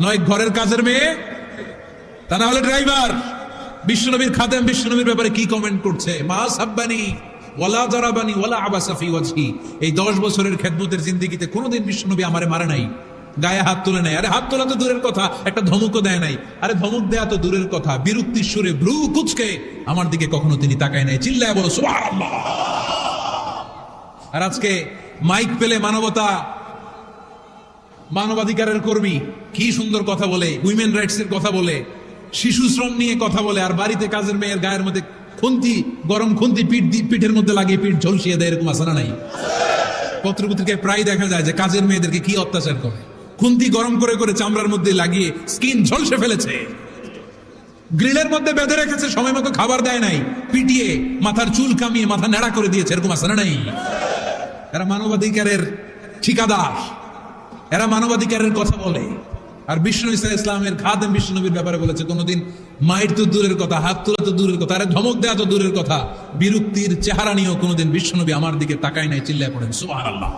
নয় ঘরের কাজের মেয়ে, তা না হলে ড্রাইভার। বিশ্বনবীর খাদেম বিশ্বনবীর ব্যাপারে কি কমেন্ট করছে? মা সাব্বানি ওয়ালা দারাবানি ওয়ালা আবাসা ফি ওয়াজহি। এই 10 বছরের খেদমতের জিন্দেগিতে কোনোদিন বিশ্বনবী আমারে মারে নাই, গায়ে হাত তুলে নাই। আরে হাত তোলা তো দূরের কথা, একটা ধমকও দেয় নাই। আরে ধমক দেয়া তো দূরের কথা, বিরক্তির সুরে ভ্রু কুচকে আমার দিকে কখনো তিনি তাকায় নাই। চিল্লায় বলো সুবহানাল্লাহ। আর আজকে মাইক পেলে মানবতা, মানবাধিকারের কর্মী কি সুন্দর কথা বলে, উইমেন রাইটস এর কথা বলে, শিশু শ্রম নিয়ে কথা বলে, আর বাড়িতে কাজের মেয়ের গায়ের মধ্যে খুন্তি, গরম খুন্তি পিঠের মধ্যে লাগিয়ে পিঠ ঝলসিয়ে দেয়। এরকম আছে না নাই? পত্রপত্রিকায় প্রায় দেখা যায় যে কাজের মেয়েদেরকে কি অত্যাচার করে। খুন্তি গরম করে করে চামড়ার মধ্যে লাগিয়ে স্কিন ঝলসে ফেলেছে, গ্রিলের মধ্যে বেঁধে রেখেছে, সময় মতো খাবার দেয় নাই, পিটিয়ে মাথার চুল কামিয়ে মাথা নেড়া করে দিয়েছে। এরকম আছে না নাই? এরা মানবাধিকারের ঠিকাদার, এরা মানবাধিকারের কথা বলে। আর বিশ্বনবী সাল্লাল্লাহু আলাইহি ইসলামের খাদেম বিশ্বনবীর ব্যাপারে বলেছে, কোনোদিন মাইর তো দূরের কথা, হাত তোলা তো দূরের কথা, আরে ধমক দেয়া তো দূরের কথা, বিরক্তির চেহারা নিয়েও কোনোদিন বিশ্বনবী আমার দিকে তাকায় নাই। চিল্লায় পড়েন সুবহানাল্লাহ।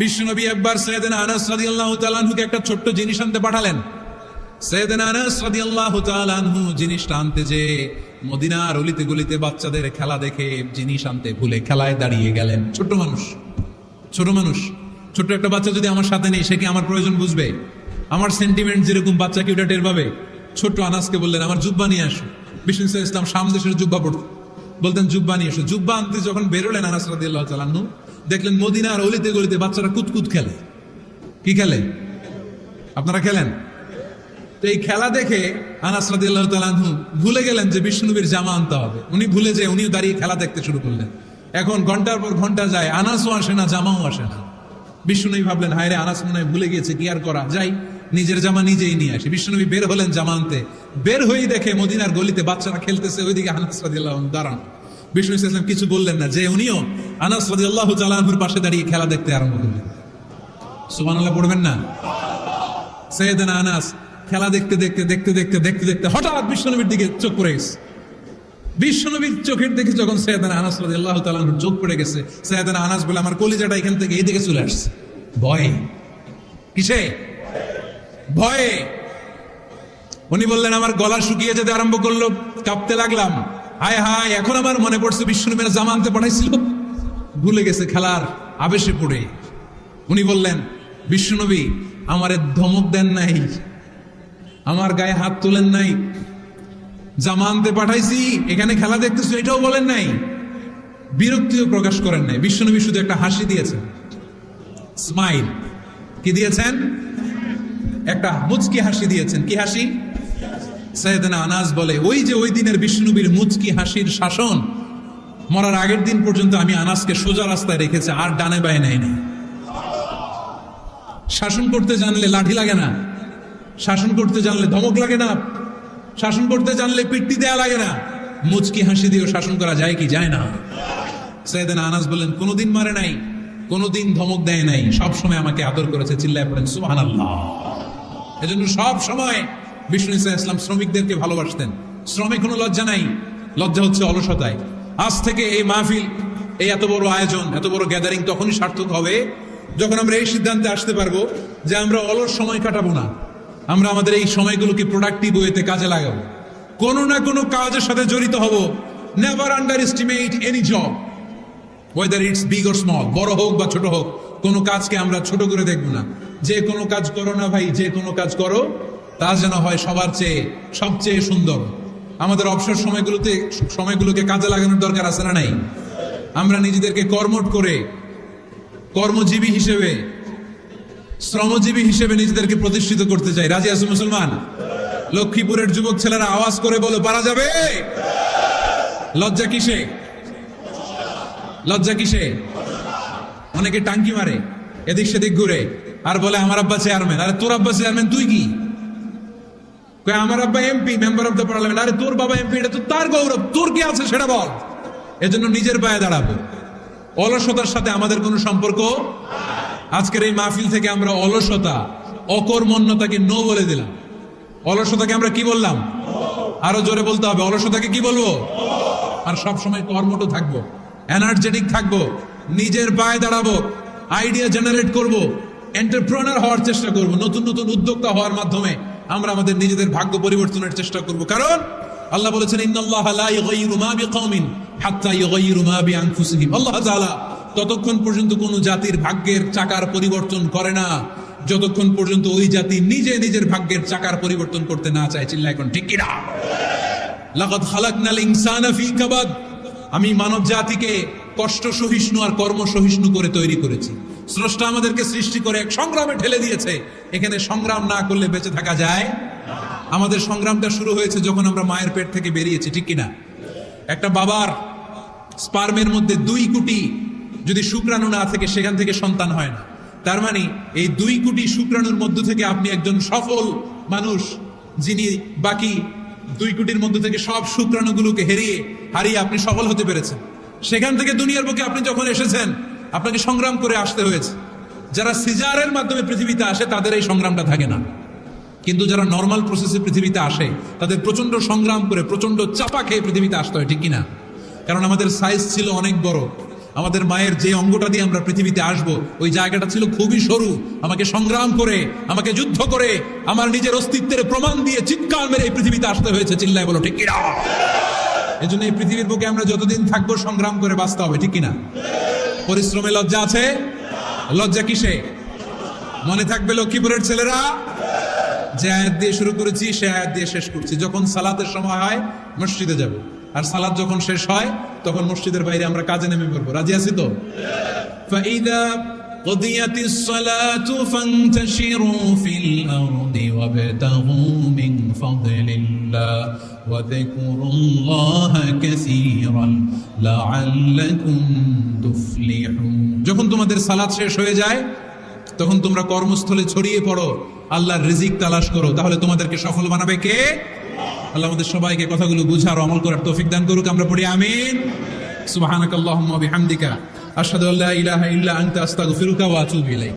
বিশ্বনবী একবার সাইয়েদনা আনাস রাদিয়াল্লাহু তাআলা আনহুকে একটা ছোট্ট জিনিস আনতে পাঠালেন। সাইয়েদনা আনাস রাদিয়াল্লাহু তাআলা আনহু জিনিসটা আনতে যে মদিনার অলিতে গলিতে বাচ্চাদের খেলা দেখে জিনিস আনতে ভুলে খেলায় দাঁড়িয়ে গেলেন। ছোট মানুষ, ছোট একটা বাচ্চা যদি আমার সাথে নেই, সে কি আমার প্রয়োজন বুঝবে? আমার সেন্টিমেন্ট যেরকম, বাচ্চা কি ওটা টের পাবে? ছোট্ট আনাসকে বললেন, আমার জুব্বা নিয়ে আসো। বিষ্ণু ইসলাম শাম দেশের জুব্বা পড়তেন, বলতেন জুব্বা নিয়ে এসো। জুব্বা আনতে যখন বেরোলেন আনাস রাদিয়াল্লাহু তাআলা আনহু, দেখলেন মদিনার অলিতে গলিতে বাচ্চারা কুতকুত খেলে। কি খেলে? আপনারা খেলেন? তো এই খেলা দেখে আনাস রাদিয়াল্লাহু তাআলা আনহু ভুলে গেলেন যে বিশ্বনবীর জামা আনতে হবে। উনি ভুলে যে উনিও দাঁড়িয়ে খেলা দেখতে শুরু করলেন। এখন ঘন্টার পর ঘন্টা যায়, আনাসও আসে না, জামাও আসে না। বিশ্বনবী ভাবলেন, হায় রে, আনাস মনে হয় ভুলে গিয়েছে, কি আর করা যাই, নিজের জামা নিজেই নিয়ে আসে। বিশ্বনবী বের হলেন জামা আনতে। বের হয়েই দেখে মদিনার গলিতে বাচ্চারা খেলতেছে, ওইদিকে আনাস রাদিয়াল্লাহু আনহু দাঁড়ান। বিষ্ণু ইসলাম কিছু বললেন না, যে উনিও আনাস রাদিয়াল্লাহু তাআলা আনহুর পাশে দাঁড়িয়ে খেলা দেখতে আরম্ভ করলেন। সুবহানাল্লাহ পড়বেন না? সাইয়েদনা আনাস খেলা দেখতে দেখতে দেখতে দেখতে দেখতে দেখতে হঠাৎ বিশ্বনবীর দিকে চোখ পড়ে গেছে। বিশ্বনবীর চোখের দিকে যখন সাইয়েদনা আনাস রাদিয়াল্লাহু তাআলা আনহুর চোখ পড়ে গেছে, সাইয়েদনা আনাস বলে, আমার কলিজাটা এখান থেকে এইদিকে চলে আসছে। ভয়ে। কিসে? ভয়ে। উনি বললেন, আমার গলা শুকিয়ে যেতে আরম্ভ করলো, কাঁপতে লাগলাম। হায় হায়, এখন আমার মনে পড়ছে বিশ্বনবীর জামা আনতে পাঠাইছিল, ভুলে গেছে খেলার আবেশে পড়ে। উনি বললেন, বিশ্বনবী আমারে ধমক দেন নাই, আমার গায়ে হাত তোলেন নাই, জামা আনতে পাঠাইছি, এখানে খেলা দেখতেছো এটাও বলেন নাই, বিরক্তিও প্রকাশ করেন নাই। বিশ্বনবী শুধু একটা হাসি দিয়েছেন, স্মাইল। কি দিয়েছেন? একটা মুচকি হাসি দিয়েছেন। কি হাসি? সাইয়েদনা আনাস বলে, ওই যে ওই দিনের বিশ্বনবীর মুচকি হাসির শাসন মরার আগের দিন পর্যন্ত আমি আনাসকে সোজা রাস্তায় রেখেছি, আর ডানে বায়ে নেই নাই। শাসন করতে জানলে লাঠি লাগে না, শাসন করতে জানলে ধমক লাগে না, শাসন করতে জানলে পিট্টি দেয়া লাগে না। মুচকি হাসি দিয়েও শাসন করা যায় কি? যায় না। সাইয়েদনা আনাস বলেন, কোনোদিন মারে নাই, কোনোদিন ধমক দেয় নাই, সব সময় আমাকে আদর করেছে। চিল্লায় পড়েন সুবহানাল্লাহ। এজন্য সব সময় বিষ্ণু ইসলাম শ্রমিকদেরকে ভালোবাসতেন। শ্রমে কোনো লজ্জা নাই, লজ্জা হচ্ছে অলসতায়। আজ থেকে এই মাহফিল, এই এত বড় আয়োজন, এত বড় গ্যাদারিং তখনই সার্থক হবে যখন আমরা এই সিদ্ধান্তে আসতে পারবো যে আমরা অলস সময় কাটাবো না, আমরা আমাদের এই সময়গুলোকে প্রোডাক্টিভ ওয়েতে কাজে লাগাবো, কোনো না কোনো কাজের সাথে জড়িত হব। Never under estimate any job, whether it's big or small, বড় হোক বা ছোট হোক, কোনো কাজকে আমরা ছোট করে দেখবো না। যে কোনো কাজ করো না ভাই, যে কোনো কাজ করো, তা যেন হয় সবার চেয়ে সবচেয়ে সুন্দর। আমাদের অবসর সময়গুলোকে কাজে লাগানোর দরকার আছে না নাই? আমরা নিজেদেরকে কর্মঠ করে, কর্মজীবী হিসেবে, শ্রমজীবী হিসেবে নিজেদেরকে প্রতিষ্ঠিত করতে চাই। রাজি আছো মুসলমান? লক্ষ্মীপুরের যুবক ছেলেরা আওয়াজ করে বলো, পারা যাবে? লজ্জা কিসে? লজ্জা কিসে? অনেকে টাঙ্কি মারে, এদিক সেদিক ঘুরে, আর বলে আমার আব্বা চেয়ারম্যান। আরে তোর আব্বা চেয়ারম্যান, তুই কি? আমার আব্বা MP, member of the parliament. আরে তোর বাবা এমপি, এটা তো তার গৌরব, তোর কি আছে সেটা বল। এজন্য নিজের পায়ে দাঁড়াবো। অলসতার সাথে আমাদের কোনো সম্পর্ক। আজকের এই মাহফিল থেকে আমরা অলসতা, অকর্মণ্যতাকে নো বলে দিলাম। অলসতাকে আমরা কি বললাম? আরো জোরে বলতে হবে, অলসতাকে কি বলবো? আর সব সময় কর্মঠ থাকবো, এনার্জেটিক থাকবো, নিজের পায়ে দাঁড়াবো, আইডিয়া জেনারেট করব, এন্টারপ্রেনার হওয়ার চেষ্টা করব, নতুন নতুন উদ্যোক্তা হওয়ার মাধ্যমে আমরা আমাদের নিজেদের ভাগ্য পরিবর্তনের চেষ্টা করব। কারণ আল্লাহ বলেছেন, ইন্নাল্লাহা লা ইউগাইয়িরু মা বিকওমিন হাত্তা ইউগাইয়িরু মা বিআনফুসিহিম। আল্লাহ তাআলা ততক্ষণ পর্যন্ত কোন জাতির ভাগ্যের চাকার পরিবর্তন করে না যতক্ষণ পর্যন্ত ওই জাতি নিজে নিজের ভাগ্যের চাকার পরিবর্তন করতে না চায়। চিল্লা এখন ঠিক কি না? লাকাদ খালাকনাল ইনসানা ফি কাবাদ। আমি মানব জাতিকে কষ্ট সহিষ্ণু আর কর্ম সহিষ্ণু করে তৈরি করেছি। স্রষ্টা আমাদেরকে সৃষ্টি করে এক সংগ্রামে ঠেলে দিয়েছে। এখানে সংগ্রাম না করলে বেঁচে থাকা যায়? আমাদের সংগ্রামটা শুরু হয়েছে যখন আমরা মায়ের পেট থেকে বেরিয়েছি, ঠিক কিনা? একটা বাবার স্পার্মের মধ্যে 2 কোটি যদি শুক্রাণু না থাকে, সেখান থেকে সন্তান হয় না। তার মানে এই 2 কোটি শুক্রাণুর মধ্য থেকে আপনি একজন সফল মানুষ, যিনি বাকি 2 কোটির মধ্য থেকে সব শুক্রাণুগুলোকে হারিয়ে আপনি সফল হতে পেরেছেন। সেখান থেকে দুনিয়ার বুকে আপনি যখন এসেছেন, আপনাকে সংগ্রাম করে আসতে হয়েছে। যারা সিজারের মাধ্যমে পৃথিবীতে আসে তাদের এই সংগ্রামটা থাকে না, কিন্তু যারা নর্মাল প্রসেসে পৃথিবীতে আসে তাদের প্রচন্ড সংগ্রাম করে, প্রচন্ড চাপা খেয়ে পৃথিবীতে আসতে হয়, ঠিক কিনা? কারণ আমাদের সাইজ ছিল অনেক বড়। আমাদের মায়ের যে অঙ্গটা দিয়ে আমরা পৃথিবীতে আসব, ওই জায়গাটা ছিল খুবই সরু। আমাকে সংগ্রাম করে, আমাকে যুদ্ধ করে, আমার নিজের অস্তিত্বের প্রমাণ দিয়ে চিৎকার মেরে এই পৃথিবীতে আসতে হয়েছে। চিল্লায় বলো ঠিক কিনা? এজন্য এই পৃথিবীর বুকে আমরা যতদিন থাকবো সংগ্রাম করে বাঁচতে হবে, ঠিক কিনা? পরিশ্রমে লজ্জা আছে? লজ্জা কিসে? মনে থাকবে লক্ষ্মীপুরের ছেলেরা, যে আয়াত দিয়ে শুরু করেছি সে আয়াত দিয়ে শেষ করছি। যখন সালাতের সময় হয় মসজিদে যাব, আর সালাত যখন শেষ হয় তখন মসজিদের বাইরে আমরা কাজে নেমে পড়বো। রাজি আছি তো? ফাইদা কুদিয়াতিস সালাতু ফান্তাশিরু ফিল আরদি ওয়াবতাগু মিন ফাদলিল্লাহ ওয়া যিকুরুল্লাহা কাসীরান লাআল্লাকুম তুফলিহুন। যখন তোমাদের সালাত শেষ হয়ে যায় তখন তোমরা কর্মস্থলে ছড়িয়ে পড়ো, আল্লাহর রিজিক তালাশ করো, তাহলে তোমাদেরকে সফল বানাবে কে? আল্লাহ আমাদের সবাইকে কথাগুলো বুঝার, আমল করার তৌফিক দান করুক। আমরা পড়ি আমিন। সুবহানাকাল্লাহুম্মা ওয়া বিহামদিকা আশহাদু আল্লা ইলাহা ইল্লা আনতা আস্তাগফিরুকা ওয়া আতুবু ইলাইক।